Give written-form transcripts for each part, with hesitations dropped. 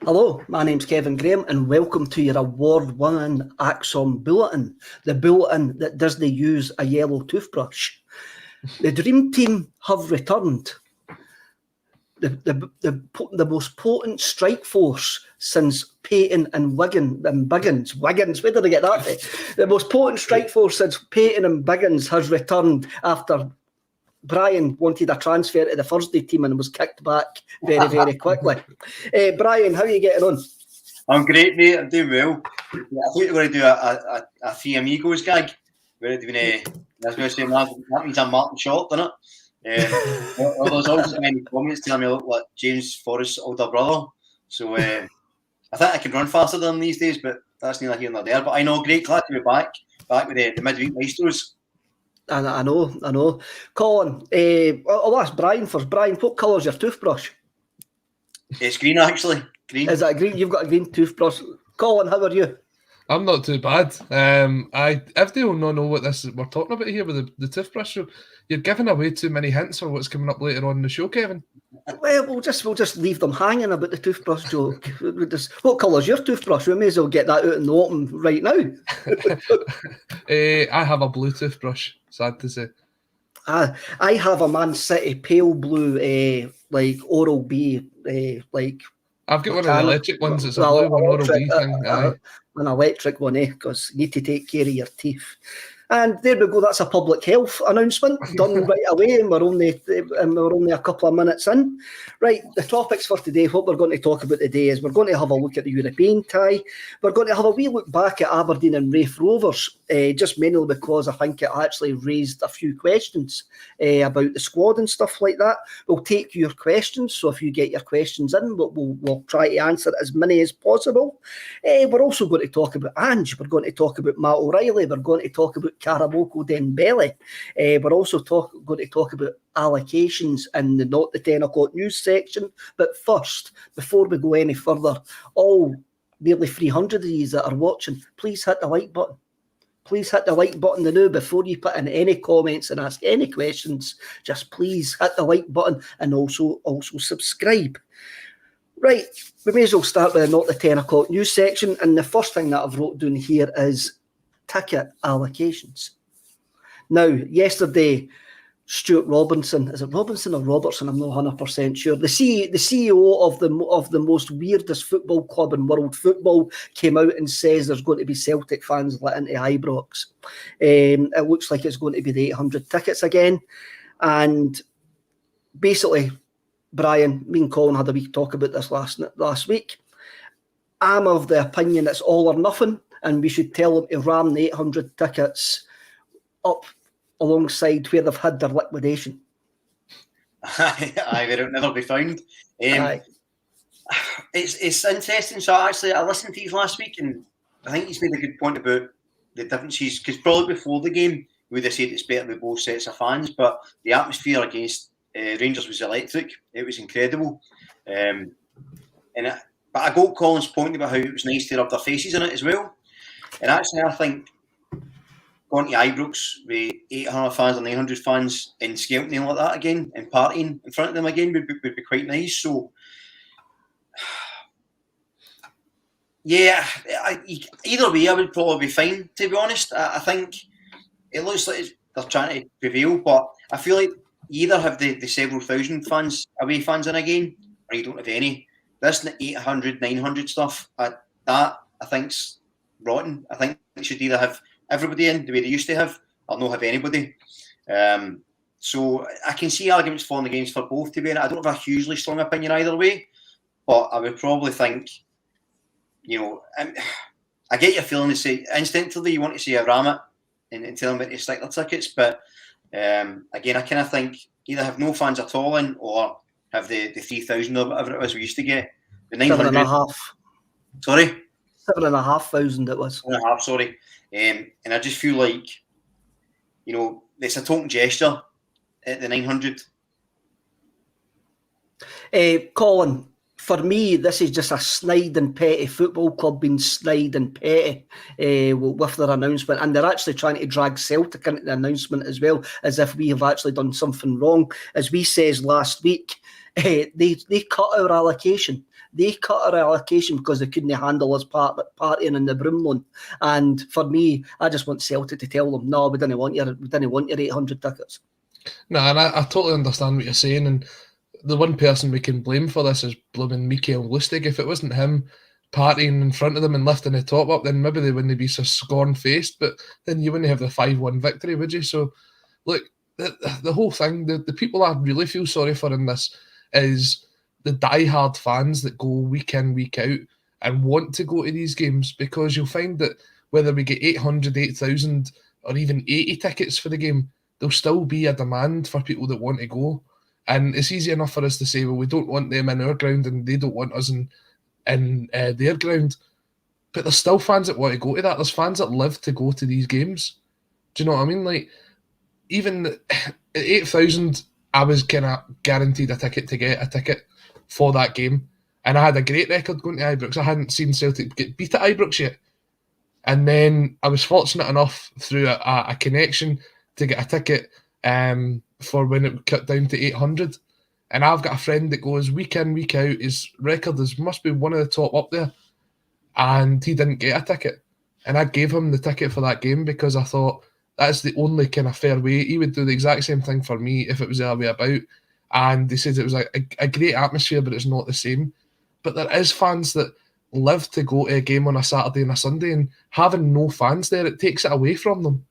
Hello, my name's Kevin Graham and welcome to your award-winning Acsom bulletin, the bulletin that doesn't use a yellow toothbrush. The Dream Team have returned. The most potent strike force since Payton and Biggins. Wiggins, where did I get that from? The most potent strike force since Payton and Biggins has returned after Brian wanted a transfer to the Thursday team and was kicked back very, very quickly. Brian, how are you getting on? I'm great, mate. I'm doing well. I thought you were going to do a Three Amigos gag. Where I was going to say, that means I'm Martin Short, doesn't it? Well, there's also many comments telling me I look like James Forrest's older brother. So I think I can run faster than him these days, but that's neither here nor there. But I know, great, glad to be back with the midweek maestros. I know. Colin, I'll ask Brian first. Brian, what colour's your toothbrush? It's green, actually. Green. Is that green? You've got a green toothbrush. Colin, how are you? I'm not too bad. If they don't know what we're talking about here with the toothbrush, you're giving away too many hints for what's coming up later on in the show, Kevin. Well, we'll just leave them hanging about the toothbrush joke. What colour's your toothbrush? We may as well get that out in the open right now. I have a blue toothbrush, sad to say. I have a Man City pale blue, like Oral-B, like. I've got one of the electric ones. It's a blue one, Oral-B thing. An electric one, because you need to take care of your teeth. And there we go. That's a public health announcement done right away, and we're only a couple of minutes in. Right, the topics for today. What we're going to talk about today is we're going to have a look at the European tie. We're going to have a wee look back at Aberdeen and Raith Rovers, just mainly because I think it actually raised a few questions about the squad and stuff like that. We'll take your questions, so if you get your questions in, we'll try to answer as many as possible. We're also going to talk about Ange. We're going to talk about Matt O'Reilly. We're going to talk about Karaboko Dembele. We're also going to talk about allocations in the Not the 10 o'clock news section. But first, before we go any further, all nearly 300 of you that are watching, please hit the like button. Please hit the like button now before you put in any comments and ask any questions. Just please hit the like button and also subscribe. Right, we may as well start with the Not the 10 o'clock news section. And the first thing that I've wrote down here is ticket allocations. Now, yesterday, Stuart Robinson, is it Robinson or Robertson? I'm not 100% sure. The CEO of the most weirdest football club in world football came out and says there's going to be Celtic fans let into Ibrox. It looks like it's going to be the 800 tickets again. And basically, Brian, me and Colin had a wee talk about this last week. I'm of the opinion it's all or nothing, and we should tell them to ram the 800 tickets up alongside where they've had their liquidation. Aye, they'll never be found. It's interesting. So I listened to these last week, and I think he's made a good point about the differences, because probably before the game we would have said it's better with both sets of fans, but the atmosphere against Rangers was electric. It was incredible. But I got Colin's point about how it was nice to rub their faces in it as well. And actually, I think going to Ibrox with 800 fans or 900 fans and skelting like that again and partying in front of them again would be quite nice. So, yeah, either way, I would probably be fine, to be honest. I think it looks like they're trying to prevail, but I feel like you either have the several thousand fans, away fans in again, or you don't have any. This 800, 900 stuff, that I think's rotten. I think they should either have everybody in the way they used to have, or not have anybody. So I can see arguments for and against for both, to be honest. I don't have a hugely strong opinion either way, but I would probably think, I get your feeling to say instinctively you want to say a ram it and tell them about to stick their tickets, but again, I kind of think either have no fans at all in, or have the 3,000 or whatever it was we used to get. The 900. 7,500. Sorry? 7,500 it was. 7,500, sorry. And I just feel like, it's a token gesture at the 900. Colin, for me, this is just a snide and petty football club being snide and petty with their announcement, and they're actually trying to drag Celtic into the announcement as well, as if we have actually done something wrong. As we says last week, they cut our allocation. They cut our allocation because they couldn't handle us partying in the broom loan. And for me, I just want Celtic to tell them, no, we didn't want your 800 tickets. No, and I totally understand what you're saying. And the one person we can blame for this is blooming Mikael Lustig. If it wasn't him partying in front of them and lifting the top up, then maybe they wouldn't be so scorn-faced, but then you wouldn't have the 5-1 victory, would you? So, look, the whole thing, the people I really feel sorry for in this is the die-hard fans that go week in, week out and want to go to these games, because you'll find that whether we get 800, 8,000 or even 80 tickets for the game, there'll still be a demand for people that want to go. And it's easy enough for us to say, well, we don't want them in our ground and they don't want us in their ground. But there's still fans that want to go to that. There's fans that live to go to these games. Do you know what I mean? Like, even at 8,000, I was kind of guaranteed a ticket to get a ticket for that game. And I had a great record going to Ibrox. I hadn't seen Celtic get beat at Ibrox yet. And then I was fortunate enough through a connection to get a ticket for when it cut down to 800. And I've got a friend that goes week in, week out. His record must be one of the top up there. And he didn't get a ticket. And I gave him the ticket for that game because I thought that's the only kind of fair way. He would do the exact same thing for me if it was the other way about. And they said it was a great atmosphere, but it's not the same. But there is fans that live to go to a game on a Saturday and a Sunday, and having no fans there, it takes it away from them.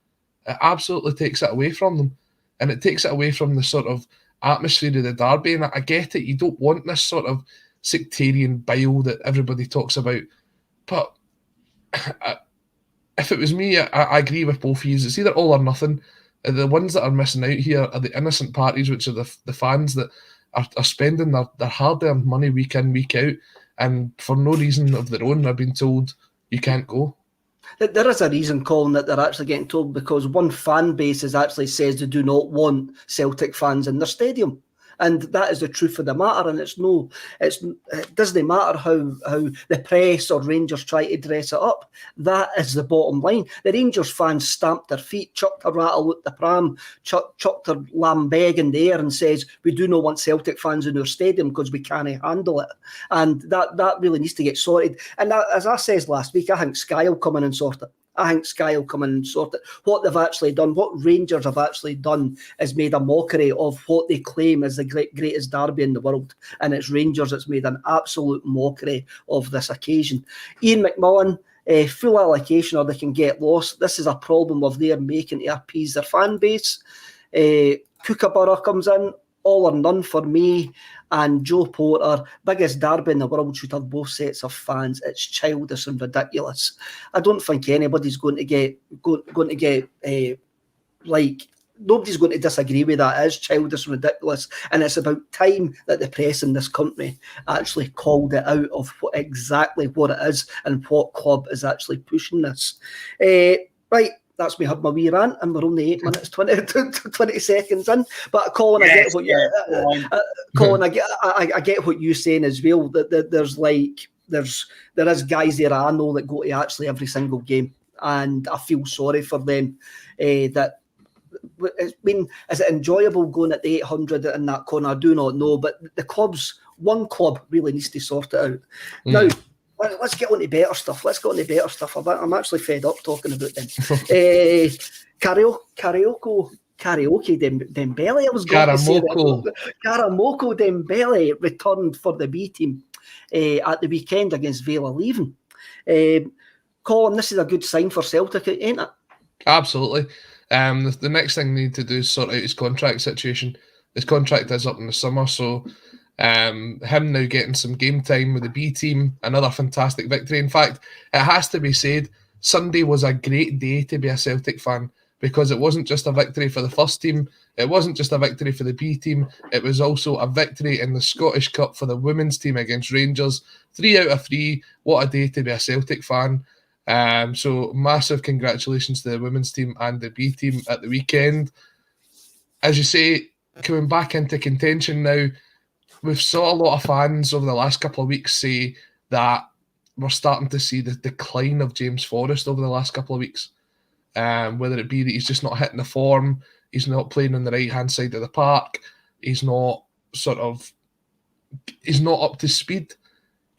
It absolutely takes it away from them. And it takes it away from the sort of atmosphere of the derby. And I get it, you don't want this sort of sectarian bile that everybody talks about. But if it was me, I agree with both of you. It's either all or nothing. The ones that are missing out here are the innocent parties, which are the fans that are spending their hard-earned money week in, week out, and for no reason of their own, they're being told you can't go. There is a reason, Colin, that they're actually getting told, because one fan base has actually says they do not want Celtic fans in their stadium. And that is the truth of the matter. And it doesn't matter how the press or Rangers try to dress it up. That is the bottom line. The Rangers fans stamped their feet, chucked a rattle at the pram, chucked their lambeg in the air and says, we do not want Celtic fans in our stadium because we can't handle it. And that really needs to get sorted. And that, as I said last week, I think Sky will come in and sort it. I think Sky will come in and sort it. What they've actually done, what Rangers have actually done, is made a mockery of what they claim is the greatest derby in the world. And it's Rangers that's made an absolute mockery of this occasion. Ian McMullen, full allocation or they can get lost. This is a problem of their making to appease their fan base. Kookaburra comes in, all or none for me. And Joe Porter, biggest derby in the world, should have both sets of fans. It's childish and ridiculous. I don't think anybody's going to get nobody's going to disagree with that. It is childish and ridiculous, and it's about time that the press in this country actually called it out of exactly what it is and what club is actually pushing this. Right. That's me had my wee rant, and we're only 8 minutes 20 seconds in. But Colin, I get what Colin, I get what you're saying as well. That there is guys there I know that go to actually every single game, and I feel sorry for them. That it's been, is it enjoyable going at the 800 in that corner? I do not know, but one club really needs to sort it out now. Let's get on to better stuff. I'm actually fed up talking about them. Karaoke Dembele. I was going to say that. Karamoko Dembele returned for the B team at the weekend against Vela Leven. Colin, this is a good sign for Celtic, ain't it? Absolutely. The next thing they need to do is sort out his contract situation. His contract is up in the summer, so him now getting some game time with the B team, another fantastic victory. In fact, it has to be said, Sunday was a great day to be a Celtic fan, because it wasn't just a victory for the first team, it wasn't just a victory for the B team, it was also a victory in the Scottish Cup for the women's team against Rangers. 3 out of 3. What a day to be a Celtic fan. So massive congratulations to the women's team and the B team at the weekend. As you say, coming back into contention now, we've saw a lot of fans over the last couple of weeks say that we're starting to see the decline of James Forrest over the last couple of weeks. Whether it be that he's just not hitting the form, he's not playing on the right-hand side of the park, he's not sort of he's not up to speed.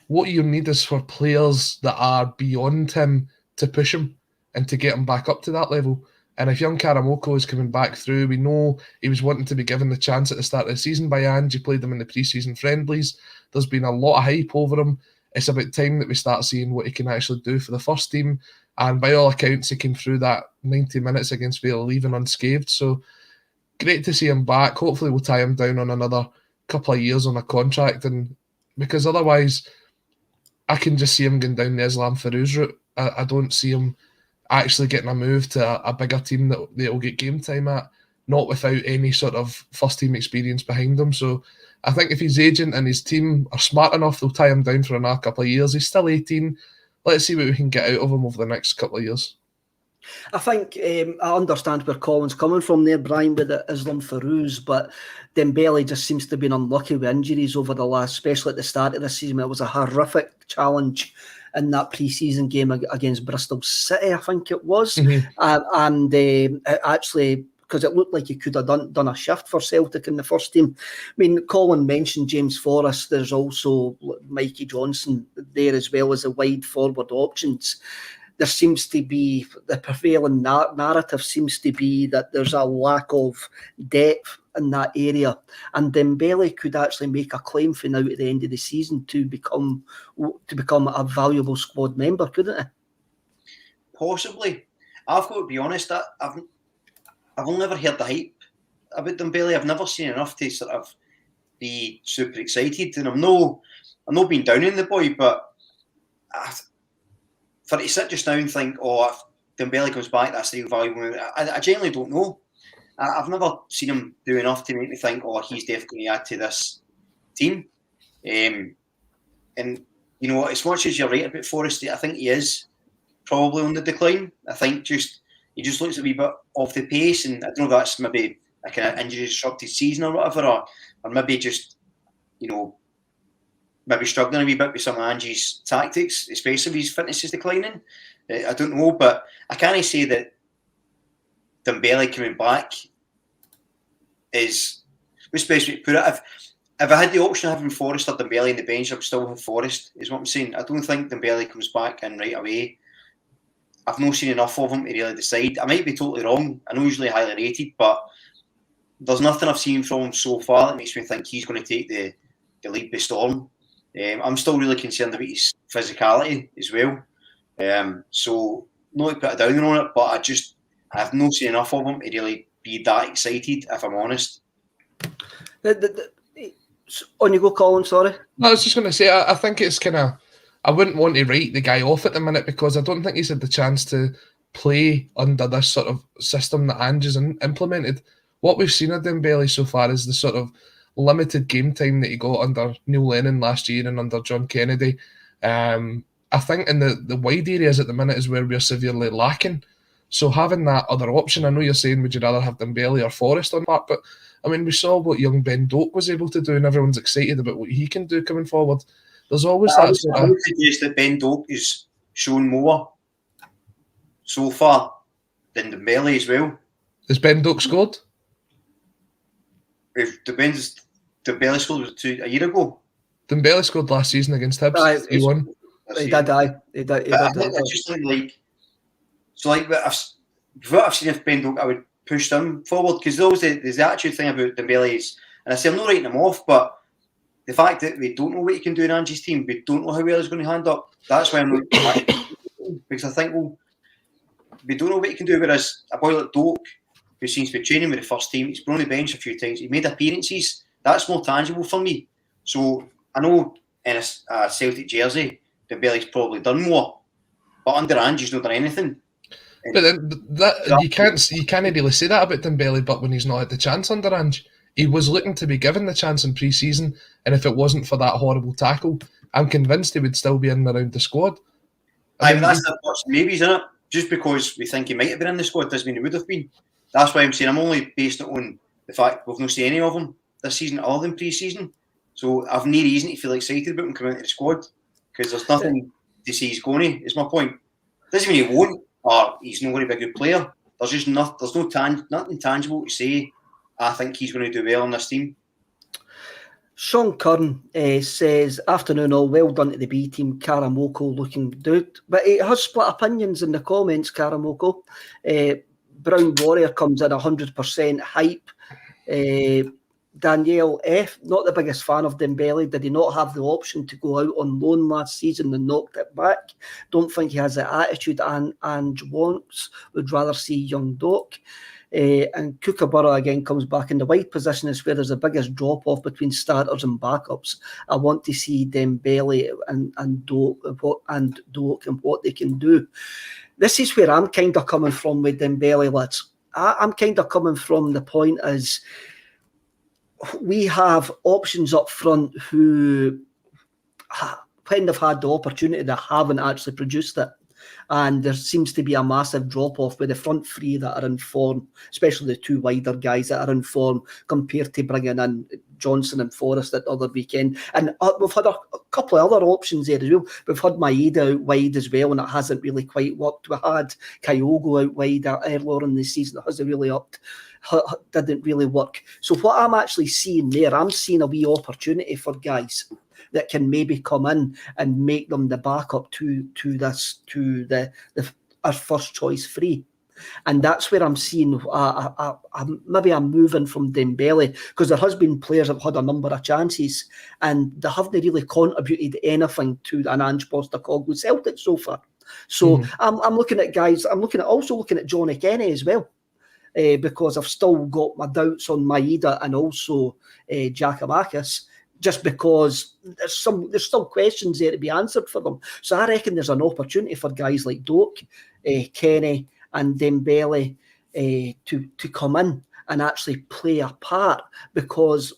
What you need is for players that are beyond him to push him and to get him back up to that level. And if young Karamoko is coming back through, we know he was wanting to be given the chance at the start of the season by Ange. He played him in the pre-season friendlies. There's been a lot of hype over him. It's about time that we start seeing what he can actually do for the first team. And by all accounts, he came through that 90 minutes against Vale leaving unscathed. So great to see him back. Hopefully we'll tie him down on another couple of years on a contract. And because otherwise, I can just see him going down the Islam Feruz route. I don't see him actually getting a move to a bigger team that will get game time at, not without any sort of first team experience behind him. So I think if his agent and his team are smart enough, they'll tie him down for another couple of years. He's still 18. Let's see what we can get out of him over the next couple of years. I think I understand where Colin's coming from there, Brian, with the Islam Feruz, but Dembele just seems to have been unlucky with injuries over the last, especially at the start of the season. It was a horrific challenge in that pre-season game against Bristol City, I think it was. Mm-hmm. Actually, because it looked like he could have done a shift for Celtic in the first team. I mean, Colin mentioned James Forrest. There's also Mikey Johnson there as well as the wide forward options. There seems to be, the prevailing narrative seems to be that there's a lack of depth in that area, and Dembele could actually make a claim for now at the end of the season to become a valuable squad member, couldn't it? Possibly. I've got to be honest, I've only ever heard the hype about Dembele. I've never seen enough to sort of be super excited, and I'm not being down on the boy, but for it to sit just now and think, if Dembele comes back, that's the valuable. I genuinely don't know. I've never seen him do enough to make me think, he's definitely going to add to this team. And, you know, as much as you're right about Forrest, I think he is probably on the decline. I think he just looks a wee bit off the pace, and I don't know if that's maybe a kind of injury-disrupted season or whatever, or maybe just, you know, maybe struggling a wee bit with some of Ange's tactics, especially if his fitness is declining. I don't know, but I can't say that Dembele coming back is, what's the best way to put it? If I had the option of having Forrest or Dembele in the bench, I would still have Forrest, is what I'm saying. I don't think Dembele comes back in right away. I've not seen enough of him to really decide. I might be totally wrong. I know he's usually highly rated, but there's nothing I've seen from him so far that makes me think he's going to take the league by storm. I'm still really concerned about his physicality as well. So, not to put a downer on it, but I've not seen enough of him to really be that excited, if I'm honest. On you go, Colin, sorry. No, I was just going to say, I think it's kind of, I wouldn't want to write the guy off at the minute because I don't think he's had the chance to play under this sort of system that Ange has implemented. What we've seen of Dembele so far is the sort of limited game time that he got under Neil Lennon last year and under John Kennedy. I think in the wide areas at the minute is where we're severely lacking. So having that other option, I know you're saying would you rather have Dembele or Forrest on that, but I mean, we saw what young Ben Doak was able to do and everyone's excited about what he can do coming forward. There's always I would suggest that Ben Doak is shown more so far than Dembele as well. Has Ben Doak scored? If Dembele scored was a year ago. Dembele scored last season against Hibs. He won. He did. I just think what I've seen of Ben Doak, I would push them forward because there's the attitude thing about Dembele is, and I say I'm not writing him off, but the fact that we don't know what he can do in Ange's team, we don't know how well he's going to hand up. That's why I'm not because I think we don't know what he can do. Whereas a boy like Doak, who seems to be training with the first team, he's been on the bench a few times, he made appearances. That's more tangible for me. So I know in a Celtic jersey, Dembele's probably done more, but under Ange he's not done anything. But you can't really say that about Dembele, but when he's not had the chance under Ange, he was looking to be given the chance in pre-season, and if it wasn't for that horrible tackle, I'm convinced he would still be in and around the squad. I mean, that's the maybes, isn't it? Just because we think he might have been in the squad doesn't mean he would have been. That's why I'm saying I'm only basing it on the fact we've not seen any of him this season other than pre-season. So I've no reason to feel excited about him coming into the squad because there's nothing to say he's going to, is my point. Doesn't mean he won't or he's not going to be a good player. There's just nothing tangible to say I think he's going to do well on this team. Sean Curran says, afternoon all, well done to the B team, Karamoko looking good. But he has split opinions in the comments, Karamoko. Brown Warrior comes in 100% hype. Danielle F, not the biggest fan of Dembele. Did he not have the option to go out on loan last season and knocked it back? Don't think he has the attitude Ange wants. Would rather see young Doc. And Kookaburra again comes back in the wide position is where there's the biggest drop off between starters and backups. I want to see Dembele and Doak and what they can do. This is where I'm kind of coming from with Dembele, lads. I'm kind of coming from the point as we have options up front who, when they've had the opportunity, they haven't actually produced it. And there seems to be a massive drop-off with the front three that are in form, especially the two wider guys that are in form compared to bringing in Johnson and Forrest at the other weekend. And we've had a couple of other options there as well. We've had Maeda out wide as well, and it hasn't really quite worked. We had Kyogo out wide earlier in the season. It hasn't really didn't really work. So what I'm actually seeing there, I'm seeing a wee opportunity for guys that can maybe come in and make them the backup to our first choice free. And that's where I'm seeing maybe I'm moving from Dembele, because there has been players that have had a number of chances and they haven't really contributed anything to an Ange Postecoglou Celtic so far. So I'm looking at guys, also looking at Johnny Kenny as well. Because I've still got my doubts on Maeda and also Giakoumakis, just because there's still questions there to be answered for them. So I reckon there's an opportunity for guys like Doak, Kenny and Dembele to come in and actually play a part, because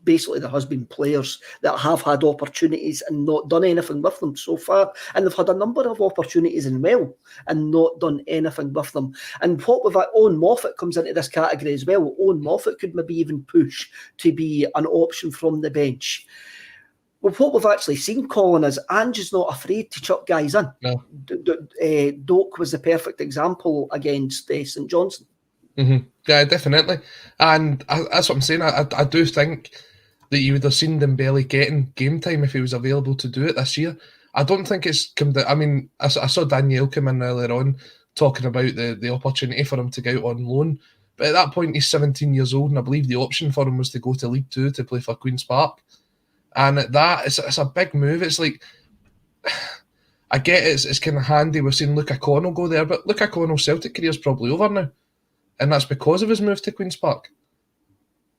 basically there has been players that have had opportunities and not done anything with them so far, and they've had a number of opportunities as well and not done anything with them. And what with that, Owen Moffat comes into this category as well. Owen Moffat could maybe even push to be an option from the bench. Well, what we've actually seen, Colin, is Ange is not afraid to chuck guys in. No. Doak was the perfect example against St Johnstone. Mm-hmm. Yeah, definitely. And that's what I'm saying. I do think that you would have seen Dembele getting game time if he was available to do it this year. I don't think it's come down. I mean, I saw Danielle come in earlier on talking about the opportunity for him to go out on loan. But at that point, he's 17 years old, and I believe the option for him was to go to League Two to play for Queen's Park. And at that, it's a big move. It's like, I get it's kind of handy. We've seen Luca Connell go there, but Luca Connell's Celtic career's probably over now. And that's because of his move to Queen's Park.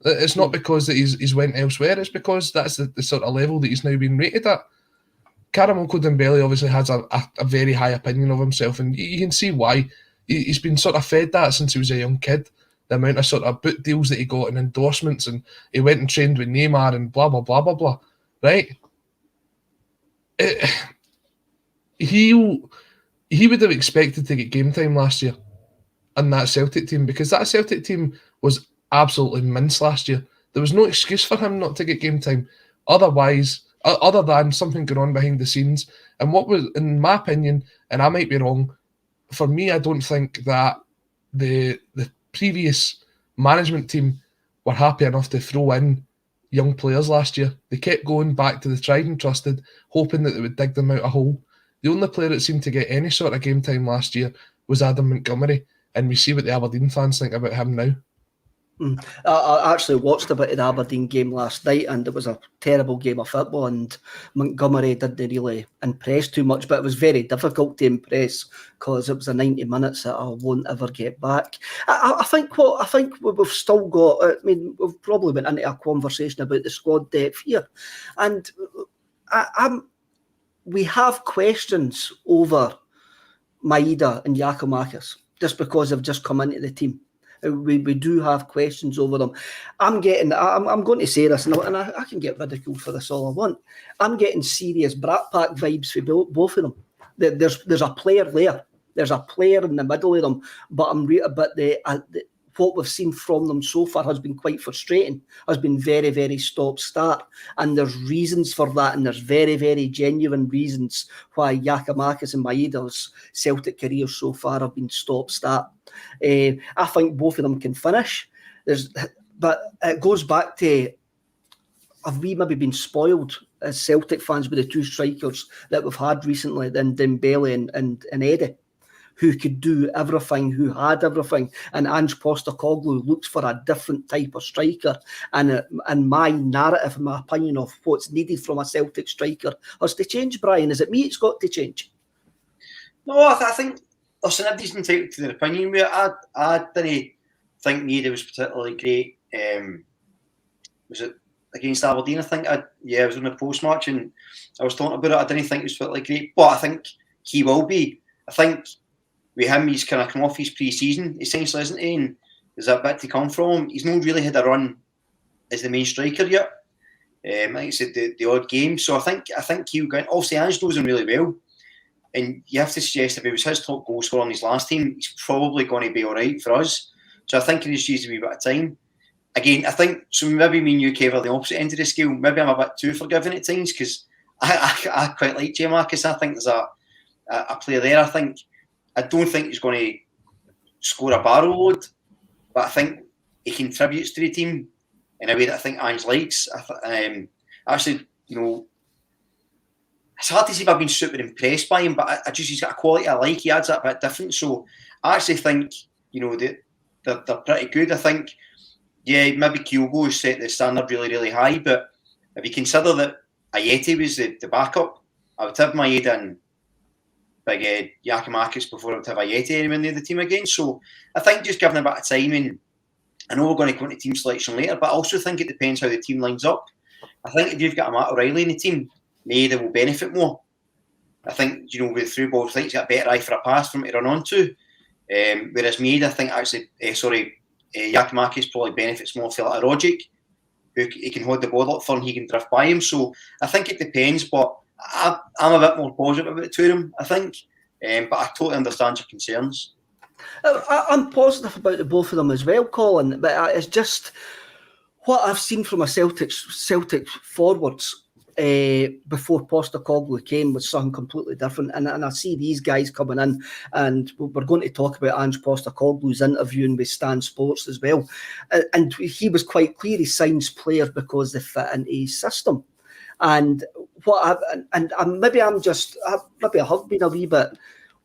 It's not because that he's went elsewhere. It's because that's the sort of level that he's now been rated at. Karamoko Dembele obviously has a very high opinion of himself, and you can see why. He's been sort of fed that since he was a young kid. The amount of sort of boot deals that he got and endorsements, and he went and trained with Neymar and blah, blah, blah, blah, blah. Right? He would have expected to get game time last year in that Celtic team, because that Celtic team was absolutely mince last year. There was no excuse for him not to get game time, other than something going on behind the scenes. And what was, in my opinion, and I might be wrong, for me, I don't think that the previous management team were happy enough to throw in young players last year. They kept going back to the tried and trusted, hoping that they would dig them out a hole. The only player that seemed to get any sort of game time last year was Adam Montgomery, and we see what the Aberdeen fans think about him now. I actually watched a bit of the Aberdeen game last night, and it was a terrible game of football, and Montgomery didn't really impress too much, but it was very difficult to impress because it was the 90 minutes that I won't ever get back. I think we've still got, I mean, we've probably went into a conversation about the squad depth here, and we have questions over Maeda and Giakoumakis just because they've just come into the team. We do have questions over them. I'm going to say this, and I can get ridiculed for this all I want. I'm getting serious Brat Pack vibes for both of them. There's a player there. There's a player in the middle of them, but what we've seen from them so far has been quite frustrating. Has been very, very stop-start, and there's reasons for that, and there's very, very genuine reasons why Giakoumakis and Maeda's Celtic careers so far have been stop-start. I think both of them can finish. But it goes back to have we maybe been spoiled as Celtic fans with the two strikers that we've had recently, then Dembele and Eddie, who could do everything, who had everything, and Ange Postecoglou looks for a different type of striker. And my narrative, my opinion of what's needed from a Celtic striker has to change, Brian. Is it me it's got to change? No, I think, listen, everybody's entitled to their opinion. I didn't think Maeda was particularly great. Was it against Aberdeen? I think, it was on the post-match, and I was talking about it. I didn't think it was particularly great, but I think he will be. I think with him, he's kind of come off his pre-season, essentially, isn't he? And there's a bit to come from him. He's not really had a run as the main striker yet. I think it's the odd game. So I think he'll go in. Obviously, Ange knows him really well. And you have to suggest if it was his top goal scorer on his last team, he's probably going to be all right for us. So I think he just needs a wee bit of time. Again, I think, so maybe me and you, Kev, are the opposite end of the scale. Maybe I'm a bit too forgiving at times because I quite like Giamakis. I think there's a player there. I don't think he's going to score a barrel load, but I think he contributes to the team in a way that I think Ange likes. Actually, it's hard to say if I've been super impressed by him, but he's got a quality I like. He adds that bit different. So I actually think, they're pretty good. I think, maybe Kyogo has set the standard really, really high, but if you consider that Ayeti was the backup, I would have Maeda and big Giacomakis before I would have Ayeti anywhere near the team again. So I think just giving a bit of time, and I know we're going to go into team selection later, but I also think it depends how the team lines up. I think if you've got a Matt O'Reilly in the team, Maeda will benefit more. I think, with through balls, I think he's got a better eye for a pass for him to run onto. Whereas Maeda, I think Giacomakis probably benefits more for like a Rogic, who he can hold the ball up for and he can drift by him. So I think it depends, but I'm a bit more positive about the two of them, I think. But I totally understand your concerns. I'm positive about the both of them as well, Colin, but it's just what I've seen from a Celtic forwards before Postecoglou came was something completely different, and I see these guys coming in, and we're going to talk about Ange Postecoglou's interviewing with Stan Sports as well, and he was quite clear he signs players because they fit into his system. And maybe I have been a wee bit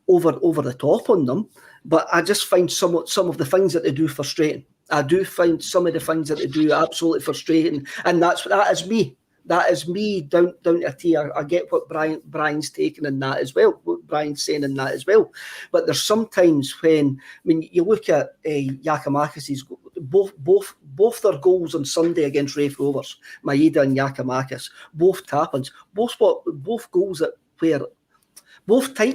over the top on them, but I just find some of the things that they do frustrating. I do find some of the things that they do absolutely frustrating, and that is me. That is me down to a T. I get what Brian's taking in that as well, what Brian's saying in that as well. But there's sometimes when, you look at Giacomakis, both their goals on Sunday against Raith Rovers, Maeda and Giacomakis, both tap-ins, both types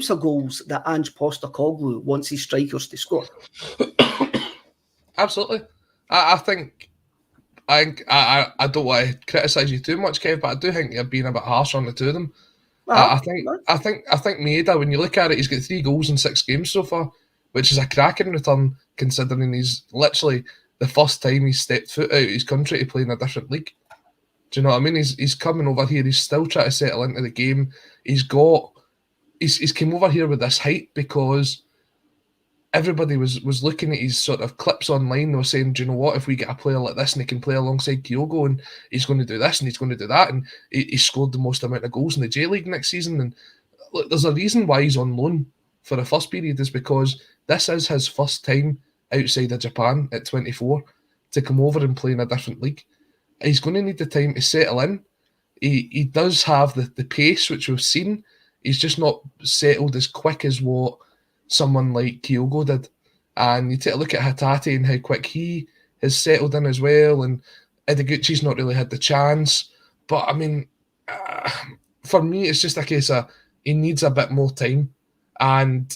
of goals that Ange Postecoglou wants his strikers to score. Absolutely. I think I don't want to criticise you too much, Kev, but I do think you're being a bit harsh on the two of them. I think Maeda, when you look at it, he's got 3 goals in 6 games so far, which is a cracking return considering he's literally the first time he's stepped foot out of his country to play in a different league. Do you know what I mean? He's coming over here, he's still trying to settle into the game. He's came over here with this hype because everybody was looking at his sort of clips online. They were saying, do you know what, if we get a player like this and he can play alongside Kyogo and he's going to do this and he's going to do that, and he scored the most amount of goals in the J-League next season. And look, there's a reason why he's on loan for the first period, is because this is his first time outside of Japan at 24 to come over and play in a different league. He's going to need the time to settle in. He does have the pace, which we've seen. He's just not settled as quick as what someone like Kyogo did. And you take a look at Hatate and how quick he has settled in as well, and Ideguchi's not really had the chance. But for me, it's just a case of he needs a bit more time, and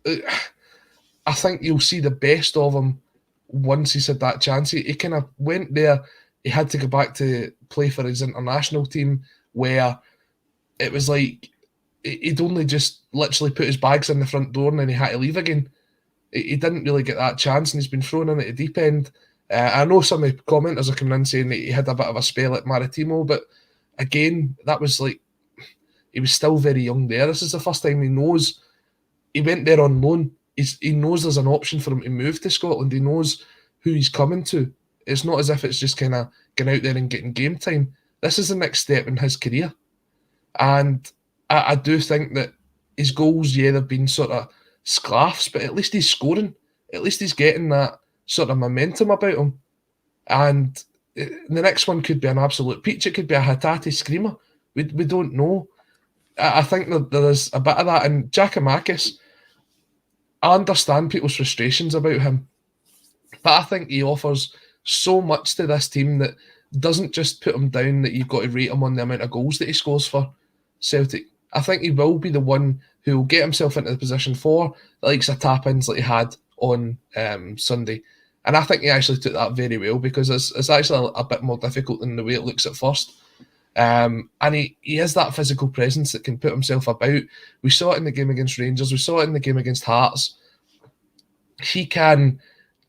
I think you'll see the best of him once he's had that chance. He kind of went there, he had to go back to play for his international team, where it was like he'd only just literally put his bags in the front door and then he had to leave again. He didn't really get that chance, and he's been thrown in at the deep end. I know some of the commenters are coming in saying that he had a bit of a spell at Maritimo, but again, that was like, he was still very young there. This is the first time he went there on loan. He knows there's an option for him to move to Scotland. He knows who he's coming to. It's not as if it's just kind of going out there and getting game time. This is the next step in his career. And I do think that his goals, they've been sort of sclaffs, but at least he's scoring. At least he's getting that sort of momentum about him. And the next one could be an absolute peach. It could be a Hatate screamer. We don't know. I think that there is a bit of that. And Giakoumakis, I understand people's frustrations about him, but I think he offers so much to this team that doesn't just put him down that you've got to rate him on the amount of goals that he scores for Celtic. I think he will be the one who will get himself into the position for the likes of tap-ins like he had on Sunday. And I think he actually took that very well, because it's actually a bit more difficult than the way it looks at first. And he has that physical presence that can put himself about. We saw it in the game against Rangers. We saw it in the game against Hearts. He can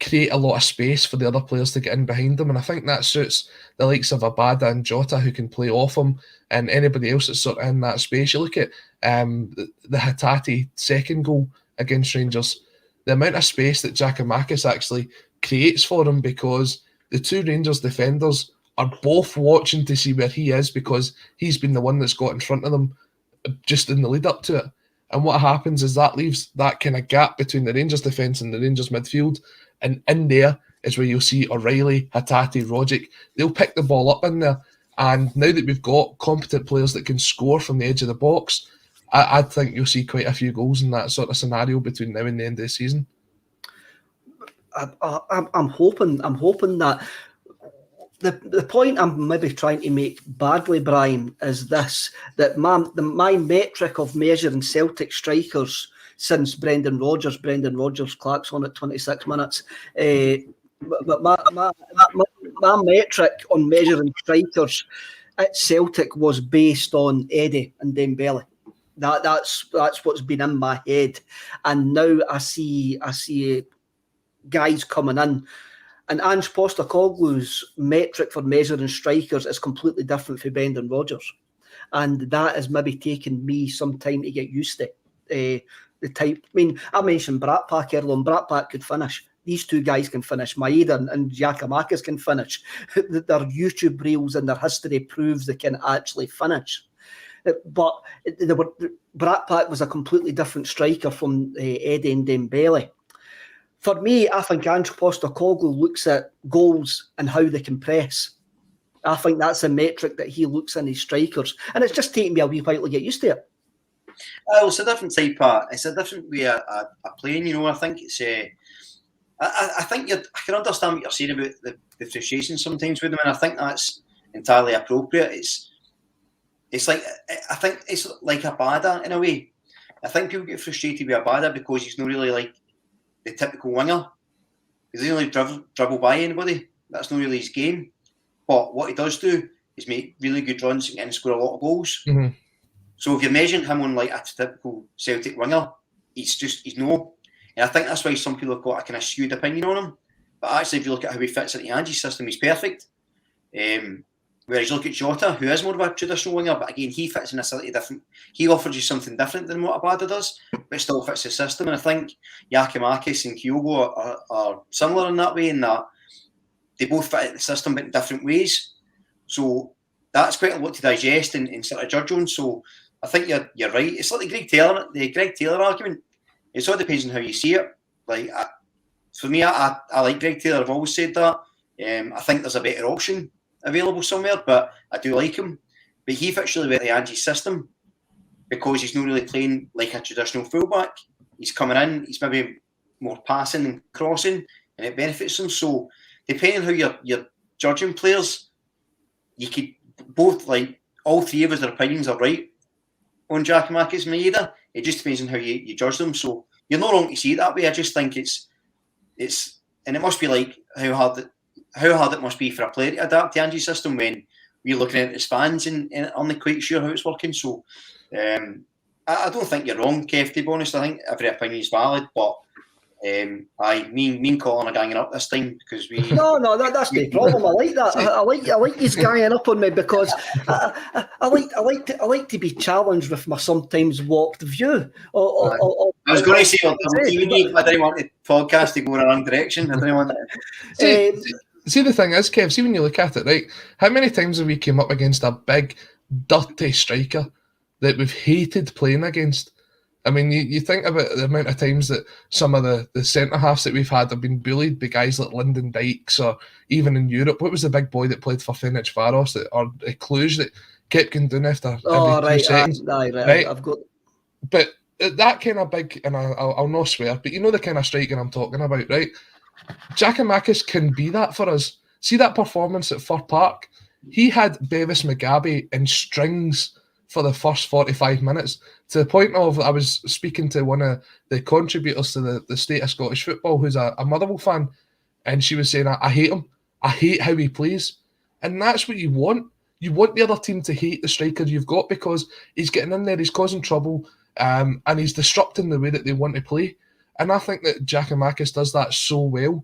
create a lot of space for the other players to get in behind him, and I think that suits the likes of Abada and Jota, who can play off him, and anybody else that's sort of in that space. You look at the Hatate second goal against Rangers, the amount of space that Giakoumakis actually creates for him, because the two Rangers defenders are both watching to see where he is, because he's been the one that's got in front of them just in the lead up to it. And what happens is that leaves that kind of gap between the Rangers defence and the Rangers midfield. And in there is where you'll see O'Reilly, Hatate, Rogic. They'll pick the ball up in there. And now that we've got competent players that can score from the edge of the box, I think you'll see quite a few goals in that sort of scenario between now and the end of the season. I'm hoping that the point I'm maybe trying to make badly, Brian, is this: that my metric of measuring Celtic strikers since Brendan Rodgers clocks on at 26 minutes. But my metric on measuring strikers at Celtic was based on Eddie and Dembele. That's what's been in my head, and now I see guys coming in, and Ange Postecoglou's metric for measuring strikers is completely different from Brendan Rodgers, and that has maybe taken me some time to get used to. The type. I mean, I mentioned Bratpak earlier on. Bratpak could finish. These two guys can finish. Maeda and Giakoumakis can finish. Their YouTube reels and their history proves they can actually finish. But Bratpak was a completely different striker from Eddie and Dembele. For me, I think Ange Postecoglou looks at goals and how they can press. I think that's a metric that he looks in his strikers. And it's just taken me a wee while to get used to it. It's a different type of, it's a different way of playing, I think it's I think I can understand what you're saying about the frustration sometimes with them, and I think that's entirely appropriate. It's like, I think it's like Abada in a way. I think people get frustrated with Abada because he's not really like the typical winger. He doesn't really dribble by anybody. That's not really his game. But what he does do is make really good runs and score a lot of goals. Mm-hmm. So if you're measuring him on like a typical Celtic winger, he's no. And I think that's why some people have got a kind of skewed opinion on him. But actually, if you look at how he fits into Ange's system, he's perfect. Whereas you look at Jota, who is more of a traditional winger, but again, he fits in a slightly different. He offers you something different than what Abada does, but still fits the system. And I think Giakoumakis and Kyogo are similar in that way, in that they both fit the system, but in different ways. So that's quite a lot to digest and sort of judge on. So I think you're right. It's like the Greg Taylor argument. It all depends on how you see it. Like for me, I like Greg Taylor. I've always said that. I think there's a better option available somewhere, but I do like him. But he fits really with the Ange system because he's not really playing like a traditional fullback. He's coming in. He's maybe more passing and crossing, and it benefits him. So depending on how you're judging players, you could both, like, all three of us, their opinions are right on Giakoumakis and Maeda. It just depends on how you judge them. So you're not wrong to see it that way. I just think it's and it must be like how hard it must be for a player to adapt to Ange's system when we're looking at it as fans and I'm not quite sure how it's working. So I don't think you're wrong, Kev, to be honest. I think every opinion is valid, but me and Colin are ganging up this time because we. No, that's the problem. I like that. I like these ganging up on me because I like to be challenged with my sometimes warped view. I was going to say on TV, I didn't want the podcast to go in a wrong direction. I didn't want See, the thing is, Kev, see when you look at it, right, how many times have we came up against a big, dirty striker that we've hated playing against? I mean, you think about the amount of times that some of the centre-halves that we've had have been bullied by guys like Lyndon Dykes, or even in Europe, what was the big boy that played for Ferencváros, or Cluj, that kept going down after every 2 seconds? Right. I've got... But that kind of big, and I'll not swear, but you know the kind of striker I'm talking about, right? Giakoumakis can be that for us. See that performance at Fir Park? He had Bevis Mugabe in strings for the first 45 minutes, to the point of, I was speaking to one of the contributors to the State of Scottish Football, who's a Motherwell fan, and she was saying, I hate him. I hate how he plays. And that's what you want. You want the other team to hate the striker you've got, because he's getting in there, he's causing trouble, and he's disrupting the way that they want to play. And I think that Giakoumakis does that so well.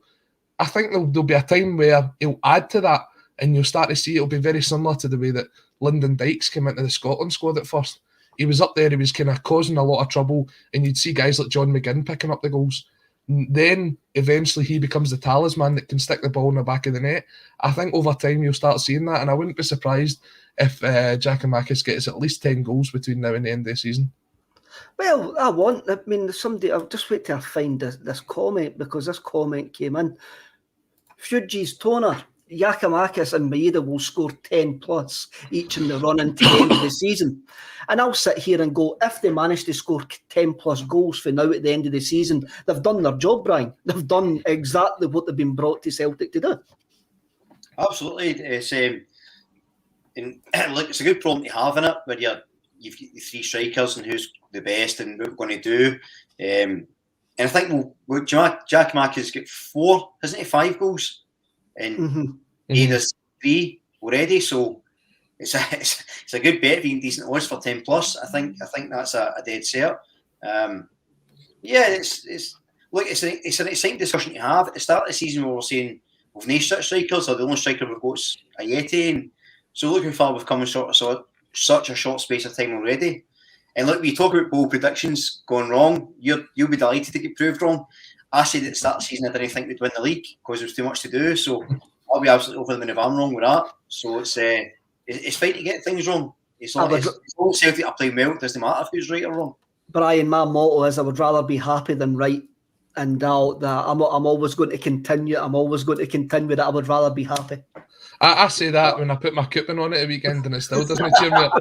I think there'll be a time where he'll add to that, and you'll start to see it'll be very similar to the way that Lyndon Dykes came into the Scotland squad at first. He was up there, he was kind of causing a lot of trouble, and you'd see guys like John McGinn picking up the goals. Then eventually he becomes the talisman that can stick the ball in the back of the net. I think over time you'll start seeing that, and I wouldn't be surprised if Giakoumakis gets at least 10 goals between now and the end of the season. Well, somebody, I'll just wait till I find this comment, because this comment came in. Fuji's Toner, Giakoumakis and Maeda will score 10 plus each in the run into the end of the season. And I'll sit here and go, if they manage to score 10 plus goals for now at the end of the season, they've done their job, Brian. They've done exactly what they've been brought to Celtic to do. Absolutely. It's a good problem to have in it, where you've got the 3 strikers and who's the best and what we're going to do. And I think Giakoumakis got 4, isn't he, 5 goals? And Maeda's 3 already, so it's a good bet being decent odds for 10 plus. I think that's a dead cert. It's an exciting discussion to have. At the start of the season, we were saying we've no such strikers, or the only striker we've got is Ayeti, and so looking forward, we've come in such a short space of time already. And look, we talk about bold predictions going wrong. You'll be delighted to get proved wrong. I said at the start of the season I didn't think we'd win the league because there was too much to do. So I'll be absolutely over the moon if I'm wrong with that. So it's fine to get things wrong. It's all Celtic are playing well. It doesn't matter who's right or wrong. Brian, my motto is I would rather be happy than right. And I'm always going to continue. I'm always going to continue that I would rather be happy. I say that when I put my coupon on it a weekend and it still doesn't cheer me up.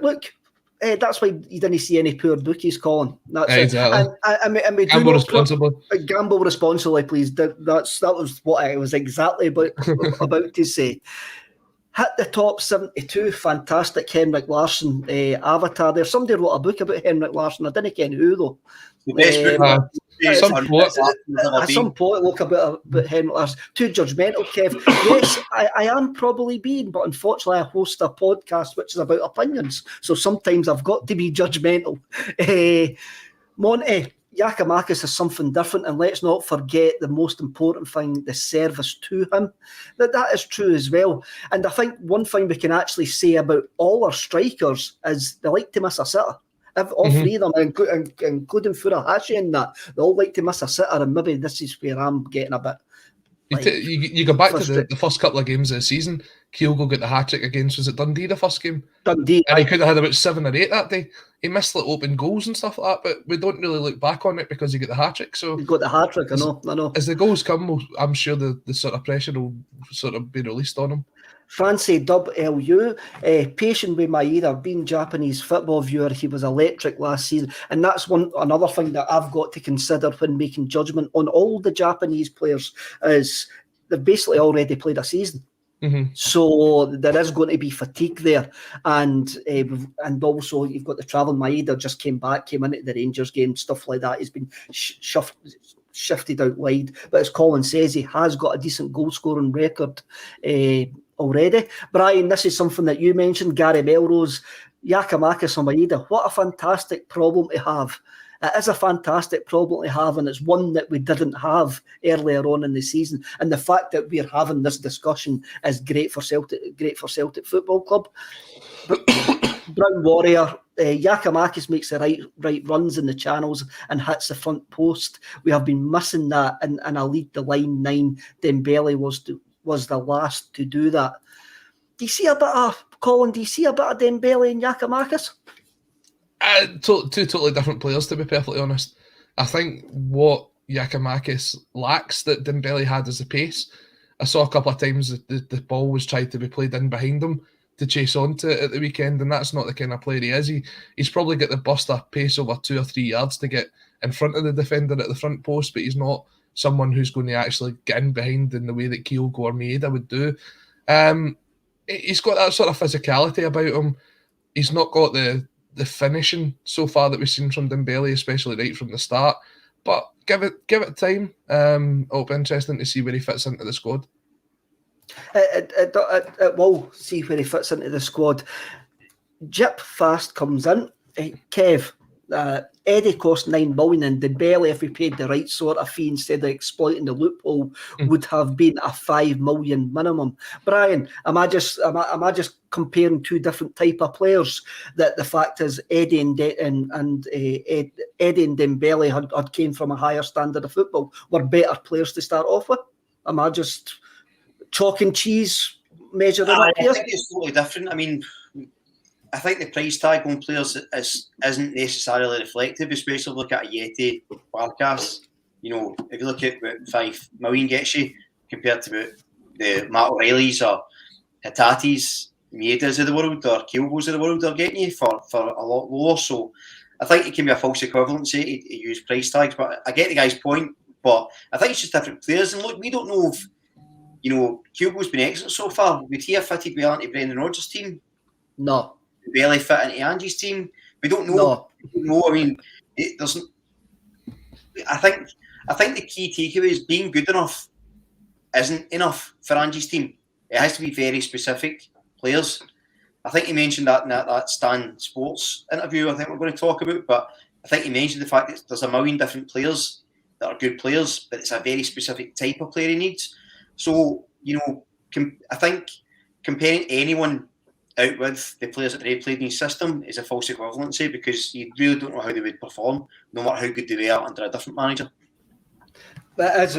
Look, that's why you didn't see any poor bookies, Colin. That's exactly. And we gamble responsibly. Gamble responsibly, please. That was what I was exactly about to say. Hit the top 72, fantastic Henrik Larsson avatar there. Somebody wrote a book about Henrik Larsson. I didn't know who though. The best book. At some point, look about Henrik Larsson. Too judgmental, Kev. Yes, I am probably being, but unfortunately, I host a podcast which is about opinions. So sometimes I've got to be judgmental. Monty, Giakoumakis is something different, and let's not forget the most important thing, the service to him. That is true as well. And I think one thing we can actually say about all our strikers is they like to miss a sitter. All 3 of them, including Furuhashi and that, they all like to miss a sitter, and maybe this is where I'm getting a bit... You go back to the first couple of games of the season. Kyogo got the hat-trick against, was it Dundee the first game? Dundee. And he could have had about 7 or 8 that day. He missed like open goals and stuff like that, but we don't really look back on it because he got the hat-trick. So he got the hat-trick, I know. As the goals come, I'm sure the sort of pressure will sort of be released on him. Fancy Dub LU, patient with Maeda, being Japanese football viewer, he was electric last season, and that's another thing that I've got to consider when making judgment on all the Japanese players is they've basically already played a season. So there is going to be fatigue there, and also you've got the travelling. Maeda just came into the Rangers game, stuff like that. He's been shifted out wide, but as Colin says, he has got a decent goal scoring record already. Brian, this is something that you mentioned, Gary Melrose, Giakoumakis and Maeda. What a fantastic problem to have. It is a fantastic problem to have, and it's one that we didn't have earlier on in the season. And the fact that we're having this discussion is great for Celtic Football Club. Brown Warrior, Giacomakis makes the right runs in the channels and hits the front post. We have been missing that, and I lead the line 9. Dembele was the last to do that. Do you see a bit of Colin? Do you see a bit of Dembele and Giacomakis? Two totally different players, to be perfectly honest. I think what Giacomakis lacks that Dembele had is the pace. I saw a couple of times that the ball was tried to be played in behind him to chase onto it at the weekend, and that's not the kind of player he is. He's probably got the burst of pace over 2 or 3 yards to get in front of the defender at the front post, but he's not someone who's going to actually get in behind in the way that Kyogo or Maeda would do. He's got that sort of physicality about him. He's not got the finishing so far that we've seen from Dembele, especially right from the start. But give it time. It'll be interesting to see where he fits into the squad. It will see where he fits into the squad. Jip Fast comes in. Kev, Eddie cost 9 million, and Dembele, if we paid the right sort of fee instead of exploiting the loophole, would have been a 5 million minimum. Brian, am I just comparing two different type of players? That the fact is Eddie and Dembele had came from a higher standard of football, were better players to start off with. Am I just chalk and cheese measuring up here? I think it's totally different. I mean, I think the price tag on players isn't necessarily reflective, especially look at a Yeti Barkas. You know, if you look at what 5 million gets you compared to what the Matt O'Reillys or Hitatis, Maedas of the world or Kyogos of the world are getting you for a lot lower. So I think it can be a false equivalency to use price tags, but I get the guy's point. But I think it's just different players. And look, we don't know if, you know, Kyogo's been excellent so far. Would he have fitted well into Brendan Rodgers' team? No. Barely fit into Ange's team. We don't know. No. I mean, it doesn't. I think the key takeaway is being good enough isn't enough for Ange's team. It has to be very specific players. I think he mentioned that in that Stan Sports interview I think we're going to talk about, but I think he mentioned the fact that there's a million different players that are good players, but it's a very specific type of player he needs. So, you know, I think comparing anyone out with the players that already played in his system is a false equivalency, because you really don't know how they would perform, no matter how good they were under a different manager. But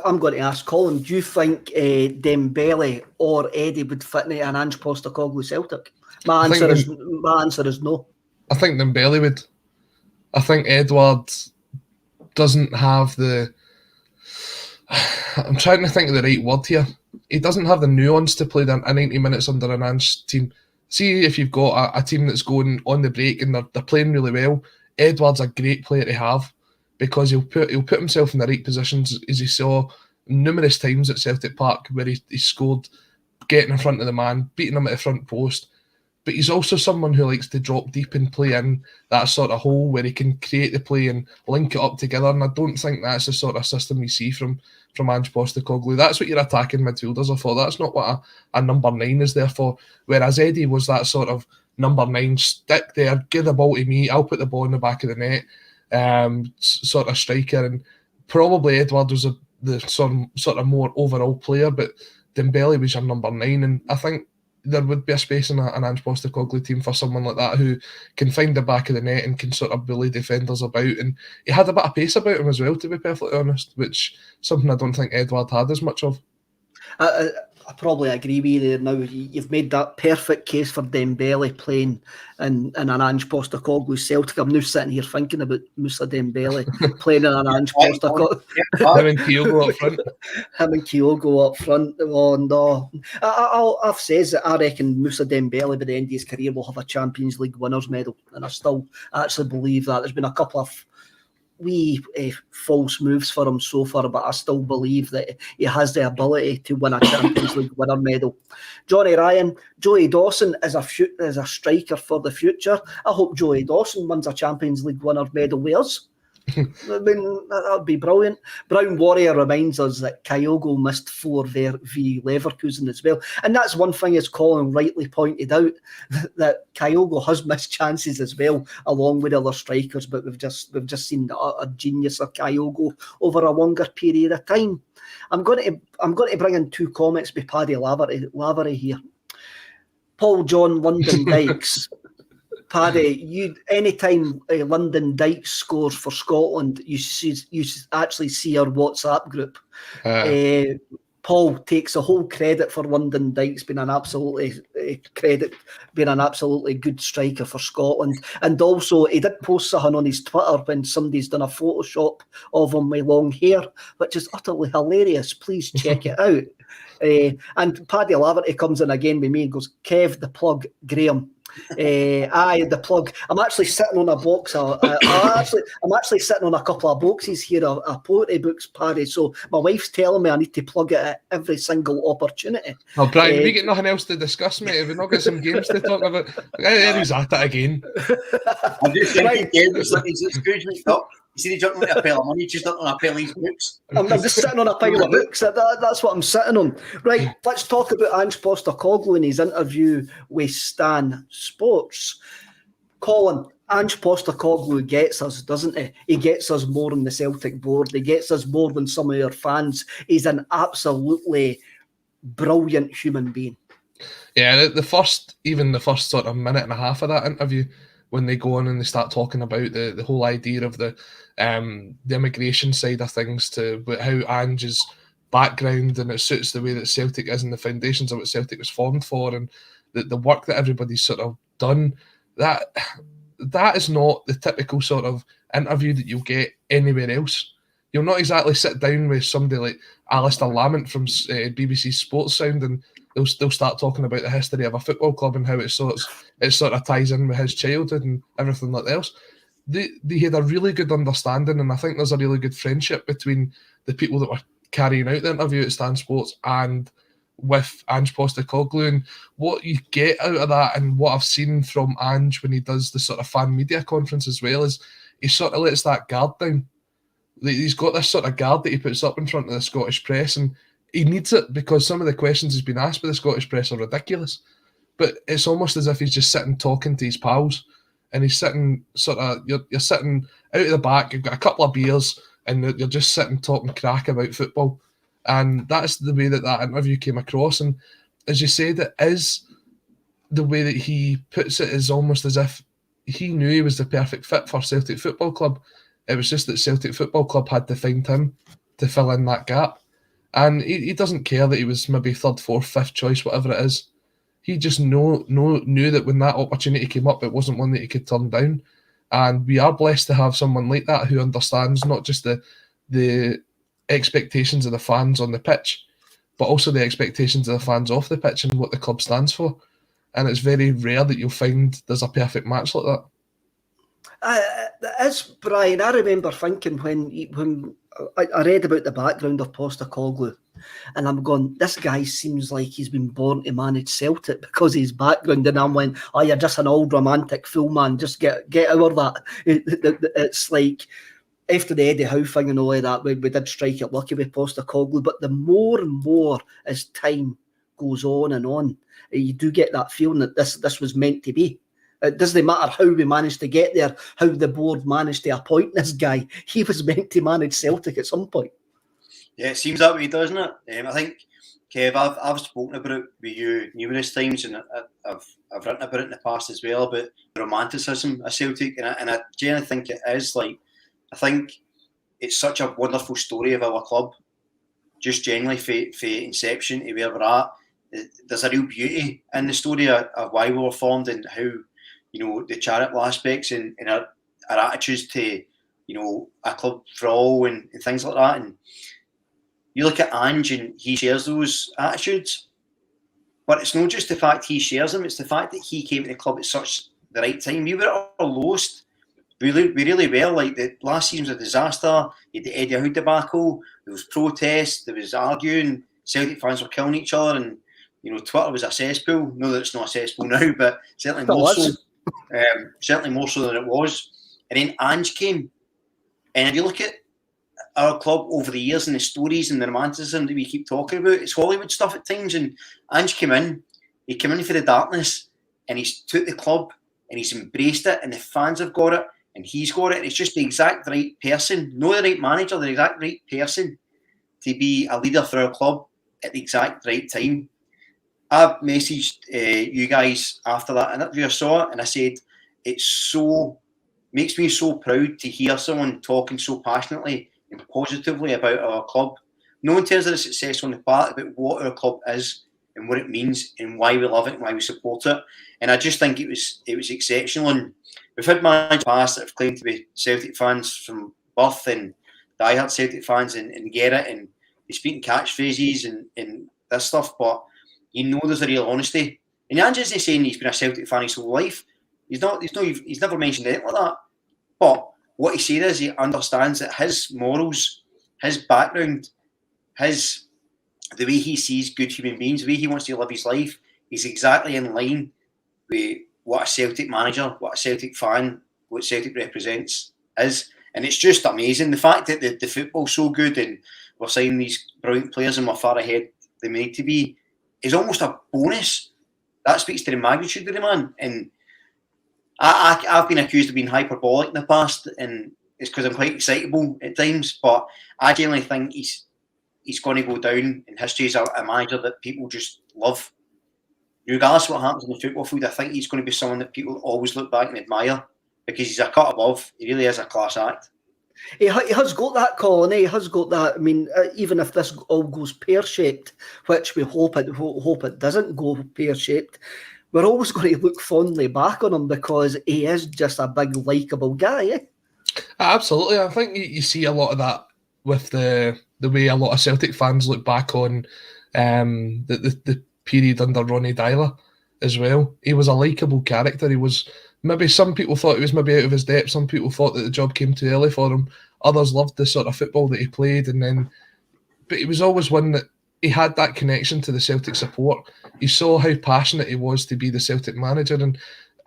I'm going to ask Colin, do you think Dembele or Eddie would fit into an Ange Postecoglou Celtic? My answer is no. I think Dembele would. I think Edouard doesn't have the... I'm trying to think of the right word here. He doesn't have the nuance to play a 90 minutes under an Ange team. See, if you've got a team that's going on the break and they're playing really well, Edouard's a great player to have, because he'll put himself in the right positions, as he saw numerous times at Celtic Park, where he scored, getting in front of the man, beating him at the front post. But he's also someone who likes to drop deep and play in that sort of hole where he can create the play and link it up together. And I don't think that's the sort of system we see from Ange Postecoglou. That's what your attacking midfielders are for. That's not what a number 9 is there for. Whereas Eddie was that sort of number 9, stick there, give the ball to me, I'll put the ball in the back of the net, sort of striker. And probably Edouard was the sort of more overall player, but Dembele was your number 9. And I think there would be a space in an Ange Postecoglou team for someone like that who can find the back of the net and can sort of bully defenders about. And he had a bit of pace about him as well, to be perfectly honest, which something I don't think Edouard had as much of. I probably agree with you there now. You've made that perfect case for Dembele playing in an Ange Postecoglou Celtic. I'm now sitting here thinking about Moussa Dembele playing in an Ange Postecoglou. Him and Kyogo up front. Him and Kyogo up front. Oh, no. I've said that I reckon Moussa Dembele by the end of his career will have a Champions League winners medal, and I still actually believe that. There's been a couple of wee false moves for him so far, but I still believe that he has the ability to win a Champions League winner medal. Johnny Ryan, Joey Dawson is a striker for the future. I hope Joey Dawson wins a Champions League winner medal with us. I mean, that would be brilliant. Brown Warrior reminds us that Kyogo missed 4 there v Leverkusen as well. And that's one thing, as Colin rightly pointed out, that Kyogo has missed chances as well, along with other strikers, but we've just seen a genius of Kyogo over a longer period of time. I'm going to bring in 2 comments by Paddy Lavery here. Paul John London Dykes. Paddy, anytime London Dykes scores for Scotland, you actually see our WhatsApp group. Paul takes the whole credit for London Dykes being an absolutely good striker for Scotland. And also, he did post something on his Twitter when somebody's done a Photoshop of him with long hair, which is utterly hilarious. Please check it out. And Paddy Laverty comes in again with me and goes, Kev, the plug, Graham. The plug. I'm actually sitting on a box. I'm actually sitting on a couple of boxes here, a poetry books, Paddy. So my wife's telling me I need to plug it at every single opportunity. Oh, Brian, we get nothing else to discuss, mate. Have we not got some games to talk about? There he's at it again. I'm just thinking, Kev, it's like he's Scrooge up. You see, he jumped on a pile of money, just up on a pile of his books. I'm just sitting on a pile of books. That's what I'm sitting on. Right, let's talk about Ange Postecoglou in his interview with Stan Sports. Colin, Ange Postecoglou gets us, doesn't he? He gets us more than the Celtic board. He gets us more than some of our fans. He's an absolutely brilliant human being. Yeah, the first sort of minute and a half of that interview, when they go on and they start talking about the whole idea of the immigration side of things, to how Ange's background and it suits the way that Celtic is and the foundations of what Celtic was formed for, and the work that everybody's sort of done, that is not the typical sort of interview that you'll get anywhere else. You'll not exactly sit down with somebody like Alistair Lamont from BBC Sports Sound and they'll start talking about the history of a football club and how it sort of ties in with his childhood and everything like that else. They had a really good understanding, and I think there's a really good friendship between the people that were carrying out the interview at Stan Sports and with Ange Postecoglou. And what you get out of that, and what I've seen from Ange when he does the sort of fan media conference as well, is he sort of lets that guard down. He's got this sort of guard that he puts up in front of the Scottish press, and he needs it because some of the questions he's been asked by the Scottish press are ridiculous. But it's almost as if he's just sitting talking to his pals, and he's sitting sort of, you're sitting out of the back, you've got a couple of beers, and you're just sitting talking crack about football. And that's the way that interview came across. And as you said, it is the way that he puts it is almost as if he knew he was the perfect fit for Celtic Football Club. It was just that Celtic Football Club had to find him to fill in that gap. And he doesn't care that he was maybe third, fourth, fifth choice, whatever it is. He just knew that when that opportunity came up, it wasn't one that he could turn down. And we are blessed to have someone like that who understands not just the expectations of the fans on the pitch, but also the expectations of the fans off the pitch and what the club stands for. And it's very rare that you'll find there's a perfect match like that. As Brian, I remember thinking when I read about the background of Postecoglou, and I'm going, this guy seems like he's been born to manage Celtic because of his background. And I'm like, oh, you're just an old romantic fool, man. Just get over that. It's like, after the Eddie Howe thing and all of that, we did strike it lucky with Postecoglou. But the more and more as time goes on, you do get that feeling that this was meant to be. It doesn't matter how we managed to get there, how the board managed to appoint this guy. He was meant to manage Celtic at some point. Yeah, it seems that way, doesn't it? I think, Kev, I've spoken about it with you numerous times, and I've written about it in the past as well, about the romanticism of Celtic, and I genuinely think it is. Like, I think it's such a wonderful story of our club, just generally for inception to where we're at. There's a real beauty in the story of why we were formed and how, the charitable aspects and our attitudes to, a club for all and things like that. And you look at Ange and he shares those attitudes, but it's not just the fact he shares them, it's the fact that he came to the club at such the right time. We were at our lowest. We really were. Like, the last season was a disaster. You had the Eddie Howe debacle, there was protests, there was arguing, Celtic fans were killing each other, and Twitter was a cesspool. No, that it's not a cesspool now, but certainly more so. Certainly more so than it was. And then Ange came, and if you look at our club over the years and the stories and the romanticism that we keep talking about, it's Hollywood stuff at times. And Ange came in. He came in for the darkness, and he's took the club and he's embraced it, and the fans have got it, and he's got it. And it's just the exact right person, not the right manager, the exact right person to be a leader for our club at the exact right time. I messaged you guys after that interview. I saw it and I said, makes me so proud to hear someone talking so passionately and positively about our club. No in terms of the success on the park, but what our club is and what it means and why we love it and why we support it. And I just think it was exceptional. And we've had managers in the past that have claimed to be Celtic fans from birth and diehard Celtic fans and get it, and they speak in catchphrases and this stuff, but you know there's a real honesty. And Ange isn't saying he's been a Celtic fan his whole life. He's never mentioned anything like that. But what he said is he understands that his morals, his background, the way he sees good human beings, the way he wants to live his life is exactly in line with what a Celtic manager, what a Celtic fan, what Celtic represents is. And it's just amazing. The fact that the football's so good and we're signing these brilliant players and we're far ahead they need to be is almost a bonus. That speaks to the magnitude of the man. And I've been accused of being hyperbolic in the past, and it's because I'm quite excitable at times, but I genuinely think he's going to go down in history as a manager that people just love. Regardless of what happens in the football field, I think he's going to be someone that people always look back and admire because he's a cut above. He really is a class act. He has got that, Colin. He has got that. I mean, even if this all goes pear-shaped, which we hope it doesn't go pear-shaped, we're always going to look fondly back on him because he is just a big, likeable guy. Eh? Absolutely. I think you see a lot of that with the way a lot of Celtic fans look back on the period under Ronnie Dyler as well. He was a likeable character. He was maybe some people thought he was maybe out of his depth. Some people thought that the job came too early for him. Others loved the sort of football that he played, but he was always one that he had that connection to the Celtic support. You saw how passionate he was to be the Celtic manager, and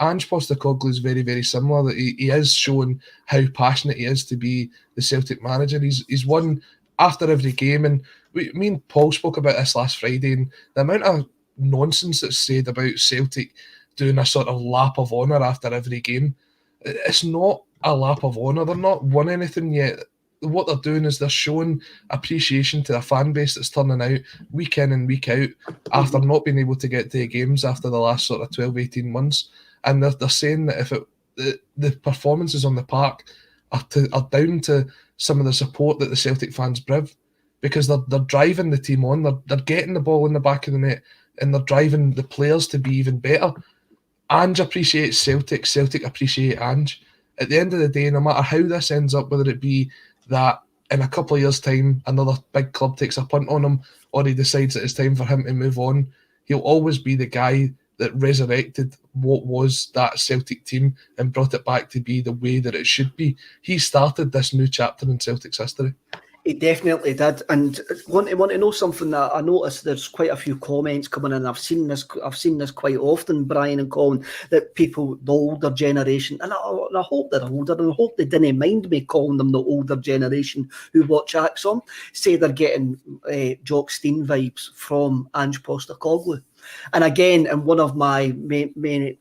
Ange Postecoglou is very, very similar. That he is showing how passionate he is to be the Celtic manager. He's won after every game, and me and Paul spoke about this last Friday, and the amount of nonsense that's said about Celtic doing a sort of lap of honour after every game. It's not a lap of honour. They're not won anything yet. What they're doing is they're showing appreciation to a fan base that's turning out week in and week out after not being able to get to games after the last sort of 12, 18 months. And they're saying that if the performances on the park are down to some of the support that the Celtic fans bring, because they're driving the team on, they're getting the ball in the back of the net, and they're driving the players to be even better. Ange appreciates Celtic, Celtic appreciate Ange. At the end of the day, no matter how this ends up, whether it be that in a couple of years' time another big club takes a punt on him or he decides that it's time for him to move on, he'll always be the guy that resurrected what was that Celtic team and brought it back to be the way that it should be. He started this new chapter in Celtic's history. He definitely did. And want to know something that I noticed? There's quite a few comments coming in. I've seen this quite often, Brian and Colin, that people, the older generation, and I hope they're older, and I hope they didn't mind me calling them the older generation who watch Acsom, say they're getting Jock Stein vibes from Ange Postecoglou. And again, in one of my main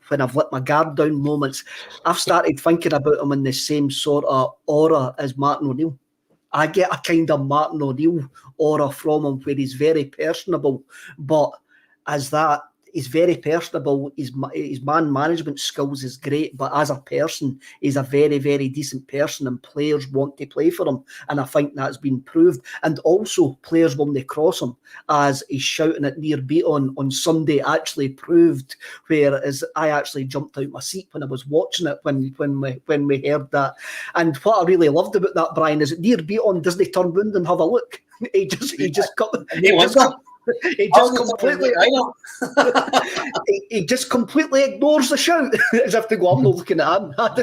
when I've let my guard down moments, I've started thinking about him in the same sort of aura as Martin O'Neill. I get a kind of Martin O'Neill aura from him where he's very personable, but as that, he's very personable. His man management skills is great, but as a person, he's a very, very decent person, and players want to play for him. And I think that's been proved. And also, players when they cross him, as he's shouting at near beat on Sunday, actually proved. Whereas I actually jumped out my seat when I was watching it when we heard that. And what I really loved about that, Brian, is that near beat on doesn't turn round and have a look. He just completely ignores the shout as if to go, I'm not looking at him. That's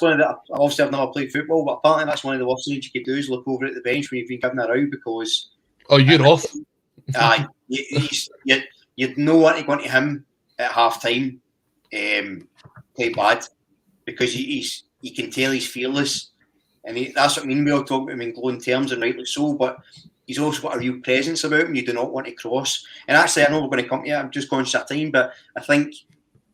one of the, obviously I've never played football, but apparently that's one of the worst things you could do is look over at the bench when you've been given a row, because you're off. You'd know what to go into him at half time, quite bad, because you can tell he's fearless, and that's what I mean. We all talk about him in glowing terms, and rightly so, but he's also got a real presence about him. You do not want to cross. And actually, I know we're going to come to it. I'm just conscious of time, but I think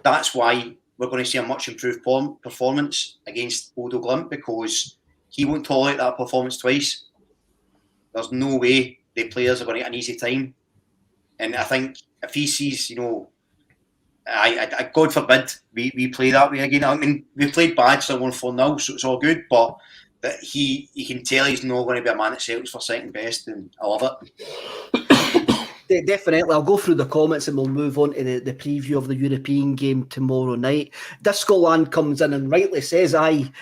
that's why we're going to see a much improved performance against Bodo Glimt, because he won't tolerate that performance twice. There's no way the players are going to get an easy time. And I think if he sees, God forbid we play that way again. I mean, we played bad, so won 4-0, so it's all good. But that he can tell he's not going to be a man at Celtics for second best, and I love it. Definitely. I'll go through the comments and we'll move on to the preview of the European game tomorrow night. Disco Land comes in and rightly says,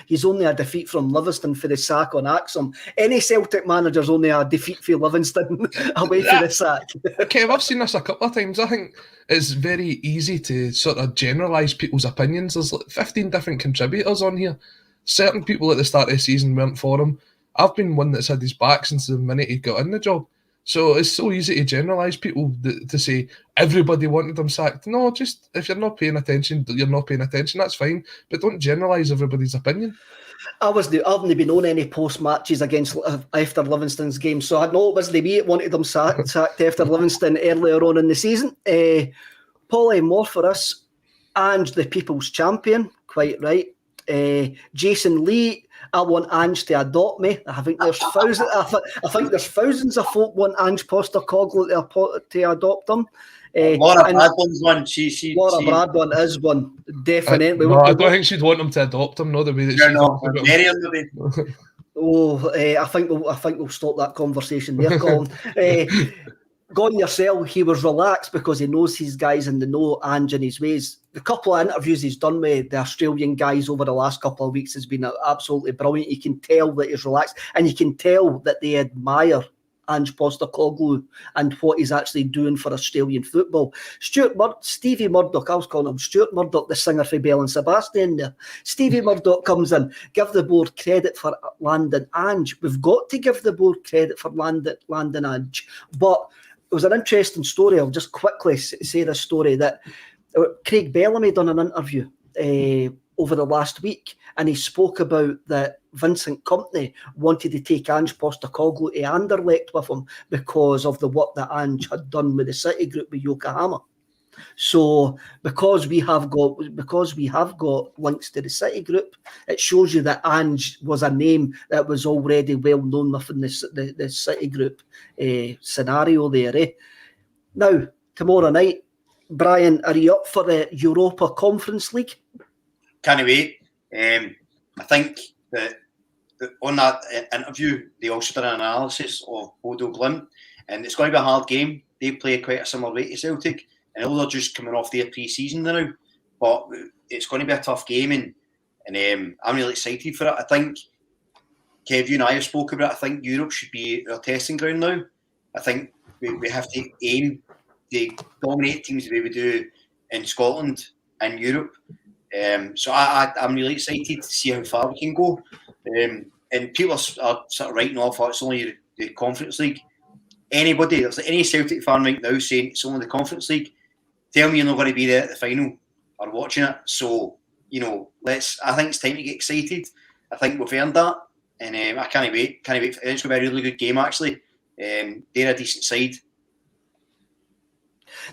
he's only a defeat from Livingston for the sack on Acsom. Any Celtic manager's only a defeat for Livingston away for the sack. Kev, I've seen this a couple of times. I think it's very easy to sort of generalise people's opinions. There's like 15 different contributors on here. Certain people at the start of the season weren't for him. I've been one that's had his back since the minute he got in the job. So it's so easy to generalise people to say everybody wanted him sacked. No, just if you're not paying attention, you're not paying attention. That's fine, but don't generalise everybody's opinion. I haven't been on any post matches against after Livingston's game, so I know it wasn't me that wanted them sacked after Livingston earlier on in the season. Paulie, more for us, and the people's champion, quite right. Jason Lee, I want Ange to adopt me. I think there's thousands of folk want Ange Postecoglou to adopt them. Laura Bradburn's one. Laura Bradburn is one, definitely. I don't think she'd want him to adopt him. No, the way that she's I think we'll stop that conversation there, Colin. Gordon Yourself, he was relaxed because he knows his guys and they know Ange and his ways. The couple of interviews he's done with the Australian guys over the last couple of weeks has been absolutely brilliant. You can tell that he's relaxed and you can tell that they admire Ange Postecoglou and what he's actually doing for Australian football. Stevie Murdoch, I was calling him Stuart Murdoch, the singer for Bell and Sebastian there. Stevie Murdoch comes in, give the board credit for landing Ange. We've got to give the board credit for landing Ange. But it was an interesting story. I'll just quickly say this story that Craig Bellamy done an interview over the last week, and he spoke about that Vincent Kompany wanted to take Ange Postecoglou to Anderlecht with him because of the work that Ange had done with the City Group with Yokohama. So because we have got links to the City Group, it shows you that Ange was a name that was already well known within the City Group scenario there. Now, tomorrow night, Brian, are you up for the Europa Conference League? Can't wait. I think that on that interview, they also did an analysis of Bodo Glimt, and it's going to be a hard game. They play quite a similar way to Celtic. I know they're just coming off their pre-season now, but it's going to be a tough game, and I'm really excited for it. I think, Kev, you and I have spoken about it. I think Europe should be our testing ground now. I think we have to aim to dominate teams the way we do in Scotland and Europe. So I'm really excited to see how far we can go. And people are sort of writing off, it's only the Conference League. There's any Celtic fan right now saying it's only the Conference League, tell me you're not going to be there at the final or watching it. So, I think it's time to get excited. I think we've earned that. And I can't wait. It's going to be a really good game, actually. They're a decent side.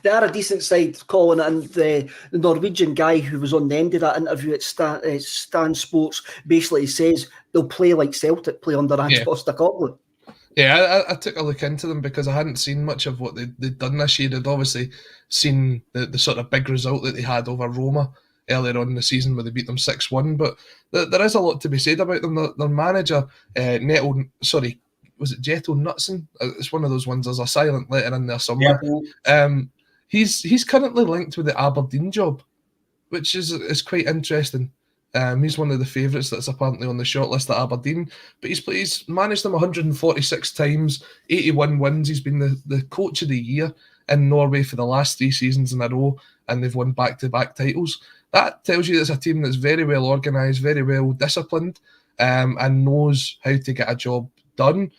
They are a decent side, Colin, and the Norwegian guy who was on the end of that interview at Stan Sports basically says they'll play like Celtic, play under Ange Postecoglou. Yeah, I took a look into them because I hadn't seen much of what they'd done this year. I'd obviously seen the sort of big result that they had over Roma earlier on in the season where they beat them 6-1, but there is a lot to be said about them. Their manager, was it Jeto Knutson? It's one of those ones, there's a silent letter in there somewhere. Yeah. He's currently linked with the Aberdeen job, which is quite interesting. He's one of the favourites that's apparently on the shortlist at Aberdeen, but he's managed them 146 times, 81 wins. He's been the coach of the year in Norway for the last 3 seasons in a row, and they've won back-to-back titles. That tells you it's a team that's very well organised, very well disciplined, and knows how to get a job done.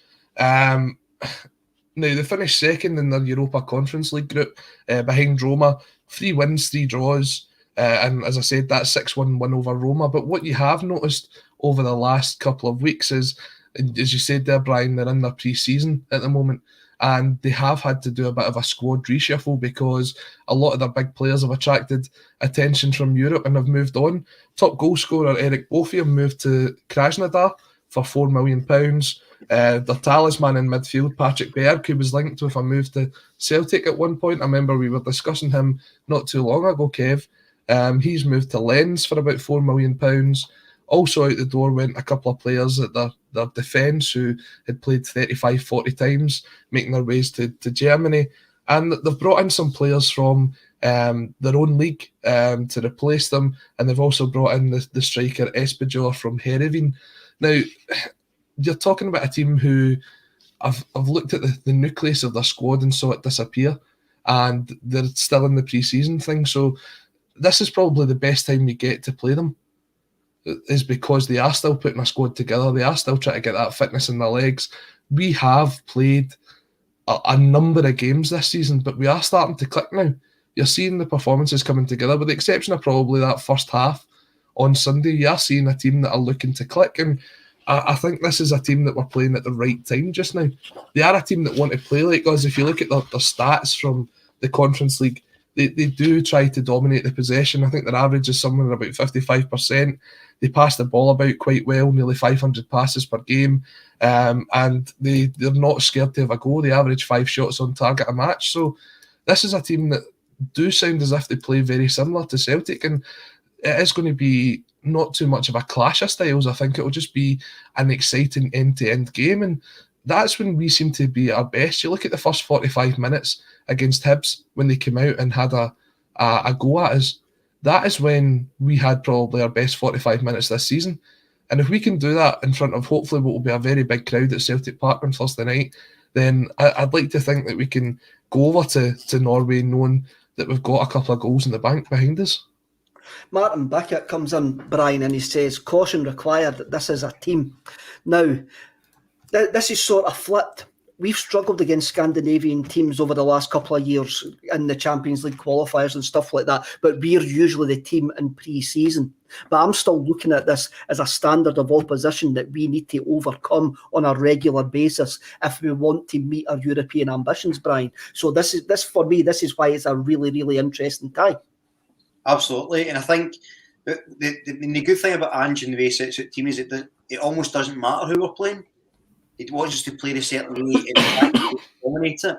Now, they finished second in their Europa Conference League group behind Roma, 3 wins, 3 draws. And as I said, that 6-1 win over Roma. But what you have noticed over the last couple of weeks is, as you said there, Brian, they're in their pre-season at the moment. And they have had to do a bit of a squad reshuffle because a lot of their big players have attracted attention from Europe and have moved on. Top goal scorer Eric Bofium moved to Krasnodar for £4 million. their talisman in midfield, Patrick Berg, who was linked with a move to Celtic at one point. I remember we were discussing him not too long ago, Kev. He's moved to Lens for about £4 million. Also out the door went a couple of players at their defence who had played 35, 40 times, making their ways to Germany. And they've brought in some players from their own league to replace them. And they've also brought in the striker Espejor from Heerenveen. Now, you're talking about a team who I've looked at the nucleus of their squad and saw it disappear. And they're still in the pre-season thing. So this is probably the best time we get to play them, is because they are still putting a squad together. They are still trying to get that fitness in their legs. We have played a number of games this season, but we are starting to click now. You're seeing the performances coming together, with the exception of probably that first half on Sunday. You are seeing a team that are looking to click, and I think this is a team that we're playing at the right time just now. They are a team that want to play like us. If you look at their stats from the Conference League, they do try to dominate the possession. I think their average is somewhere about 55%. They pass the ball about quite well, nearly 500 passes per game, and they're not scared to have a go. They average 5 shots on target a match. So this is a team that do sound as if they play very similar to Celtic, and it is going to be not too much of a clash of styles. I think it will just be an exciting end-to-end game, and that's when we seem to be at our best. You look at the first 45 minutes against Hibs when they came out and had a go at us. That is when we had probably our best 45 minutes this season. And if we can do that in front of hopefully what will be a very big crowd at Celtic Park on Thursday night, then I'd like to think that we can go over to Norway knowing that we've got a couple of goals in the bank behind us. Martin Bickett comes in, Brian, and he says, caution required that this is a team. Now, this is sort of flipped. We've struggled against Scandinavian teams over the last couple of years in the Champions League qualifiers and stuff like that, but we're usually the team in pre-season. But I'm still looking at this as a standard of opposition that we need to overcome on a regular basis if we want to meet our European ambitions, Brian. So this for me, this is why it's a really, really interesting time. Absolutely, and I think the good thing about Ange and the way he sets out the team is that it almost doesn't matter who we're playing. It wants us to play a certain way and dominate it.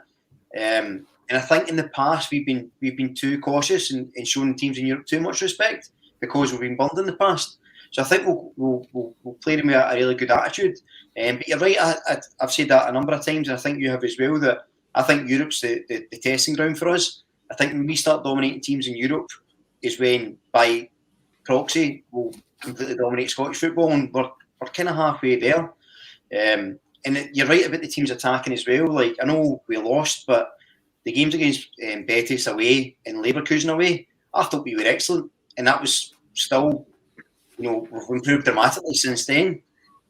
And I think in the past we've been too cautious and showing teams in Europe too much respect because we've been burned in the past. So I think we'll play them with a really good attitude. But you're right. I've said that a number of times, and I think you have as well. That I think Europe's the testing ground for us. I think when we start dominating teams in Europe is when, by proxy, we'll completely dominate Scottish football, and we're kind of halfway there. And you're right about the teams attacking as well. Like, I know we lost, but the games against Betis away and Leverkusen away, I thought we were excellent, and that was still, we've improved dramatically since then.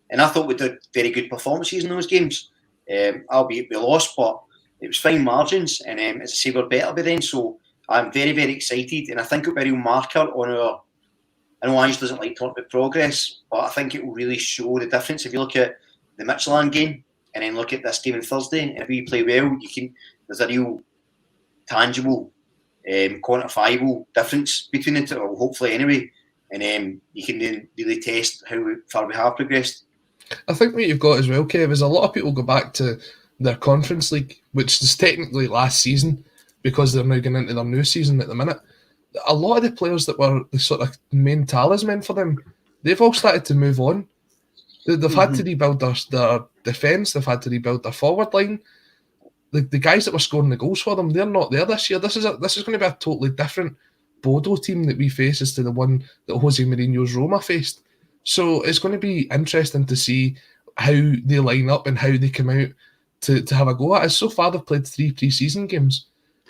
And I thought we did very good performances in those games. Albeit we lost, but it was fine margins, and as I say, we're better by then. So I'm very, very excited, and I think it'll be a real marker on our. I know Ange doesn't like talking about progress, but I think it will really show the difference. If you look at the Midtjylland game and then look at this game on Thursday, and if we play well, there's a real tangible, quantifiable difference between the two, or hopefully anyway, and you can then really test how far we have progressed. I think what you've got as well, Kev, is a lot of people go back to their Conference League, which is technically last season because they're now going into their new season at the minute. A lot of the players that were the sort of main talisman for them, they've all started to move on. They've had to rebuild their defence. They've had to rebuild their forward line. The guys that were scoring the goals for them, they're not there this year. This is going to be a totally different Bodo team that we face as to the one that Jose Mourinho's Roma faced. So it's going to be interesting to see how they line up and how they come out to have a go at us. So far, they've played 3 pre-season games.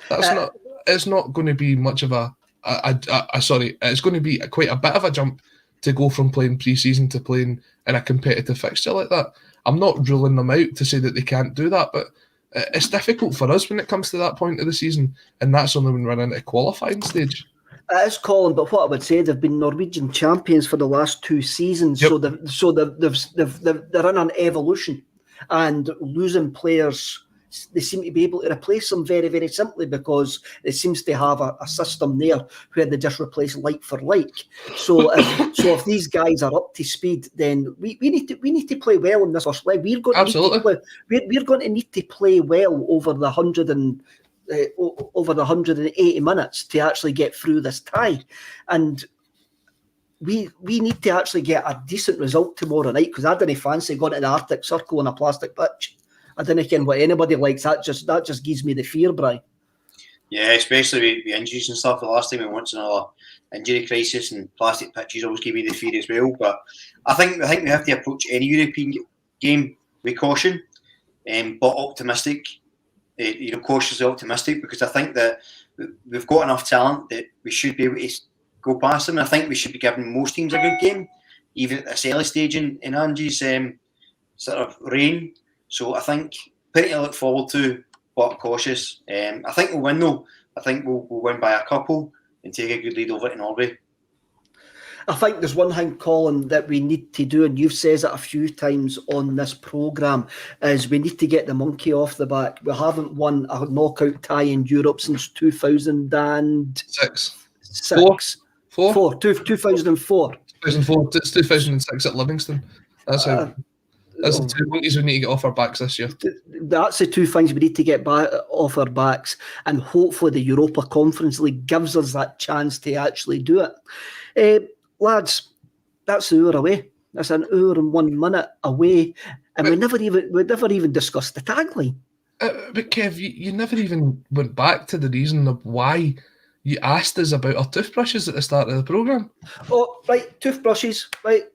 It's not going to be much of it's going to be quite a bit of a jump to go from playing pre-season to playing in a competitive fixture like that. I'm not ruling them out to say that they can't do that, but it's difficult for us when it comes to that point of the season, and that's only when we're in a qualifying stage. It is, Colin, but what I would say, they've been Norwegian champions for the last 2 seasons, yep. So they're in an evolution, and losing players they seem to be able to replace them very, very simply, because it seems to have a system there where they just replace like for like. So if these guys are up to speed, then we need to play well in this first leg. We're going to need to play well over the 180 minutes to actually get through this tie, and we need to actually get a decent result tomorrow night, because I didn't fancy going to the Arctic Circle on a plastic pitch. I didn't care what anybody likes. That just gives me the fear, Brian. Yeah, especially with injuries and stuff. The last time we went to another injury crisis, and plastic pitches always give me the fear as well. But I think we have to approach any European game with caution, but optimistic. Cautiously optimistic, because I think that we've got enough talent that we should be able to go past them. I think we should be giving most teams a good game, even at this early stage in Ange's sort of reign. So I think plenty to look forward to, but cautious. I think we'll win though. I think we'll win by a couple and take a good lead over to Norway. I think there's one thing, Colin, that we need to do, and you've said it a few times on this programme, is we need to get the monkey off the back. We haven't won a knockout tie in Europe since 2006. 2004. 2004. It's 2006 at Livingston. That's the two monkeys we need to get off our backs this year. That's the two things we need to get back off our backs, and hopefully the Europa Conference League gives us that chance to actually do it. Lads, that's an hour away. That's an hour and 1 minute away, and we never even discussed the tagline. But Kev, you never even went back to the reason of why you asked us about our toothbrushes at the start of the programme. Oh, right, toothbrushes. Right,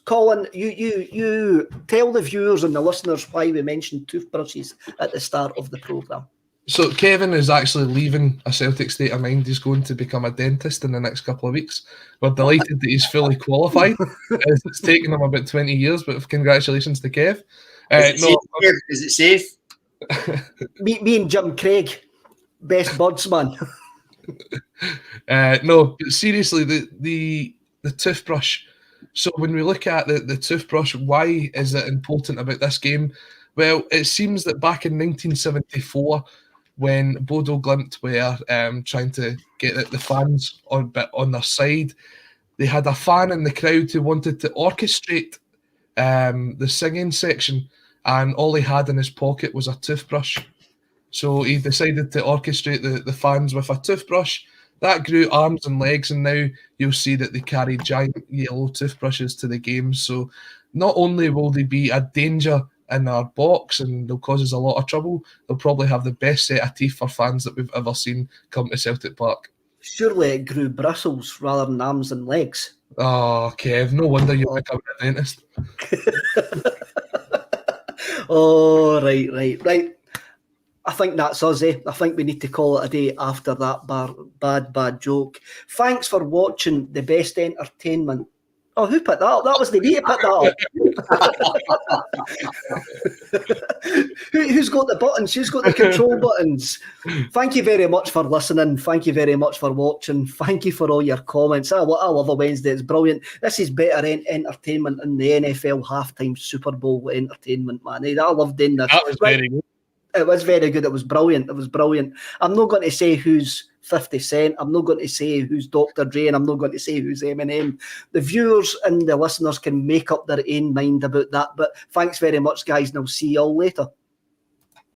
Colin, you tell the viewers and the listeners why we mentioned toothbrushes at the start of the programme. So Kevin is actually leaving a Celtic State of Mind. He's going to become a dentist in the next couple of weeks. We're delighted that he's fully qualified. It's taken him about 20 years, but congratulations to Kev. Is it safe? me and Jim Craig, best buds, man. No, but seriously, the toothbrush. So when we look at the toothbrush, why is it important about this game? Well, it seems that back in 1974, when Bodo Glimt were trying to get the fans on their side, they had a fan in the crowd who wanted to orchestrate the singing section, and all he had in his pocket was a toothbrush. So he decided to orchestrate the fans with a toothbrush. That grew arms and legs, and now you'll see that they carry giant yellow toothbrushes to the games. So not only will they be a danger in our box and they'll cause us a lot of trouble, they'll probably have the best set of teeth for fans that we've ever seen come to Celtic Park. Surely it grew bristles rather than arms and legs. Oh, Kev, no wonder you're becoming a dentist. Oh, right. I think that's us, eh? I think we need to call it a day after that bad joke. Thanks for watching the best entertainment. Oh, who put that up? That was the me to put that up. Who's got the buttons? Who's got the control buttons? Thank you very much for listening. Thank you very much for watching. Thank you for all your comments. I love a Wednesday. It's brilliant. This is better entertainment than the NFL halftime Super Bowl entertainment, man. I love doing this. That was very good. It was very good. It was brilliant. I'm not going to say who's 50 Cent. I'm not going to say who's Dr. Dre, and I'm not going to say who's Eminem. The viewers and the listeners can make up their own mind about that. But thanks very much, guys, and I'll see you all later.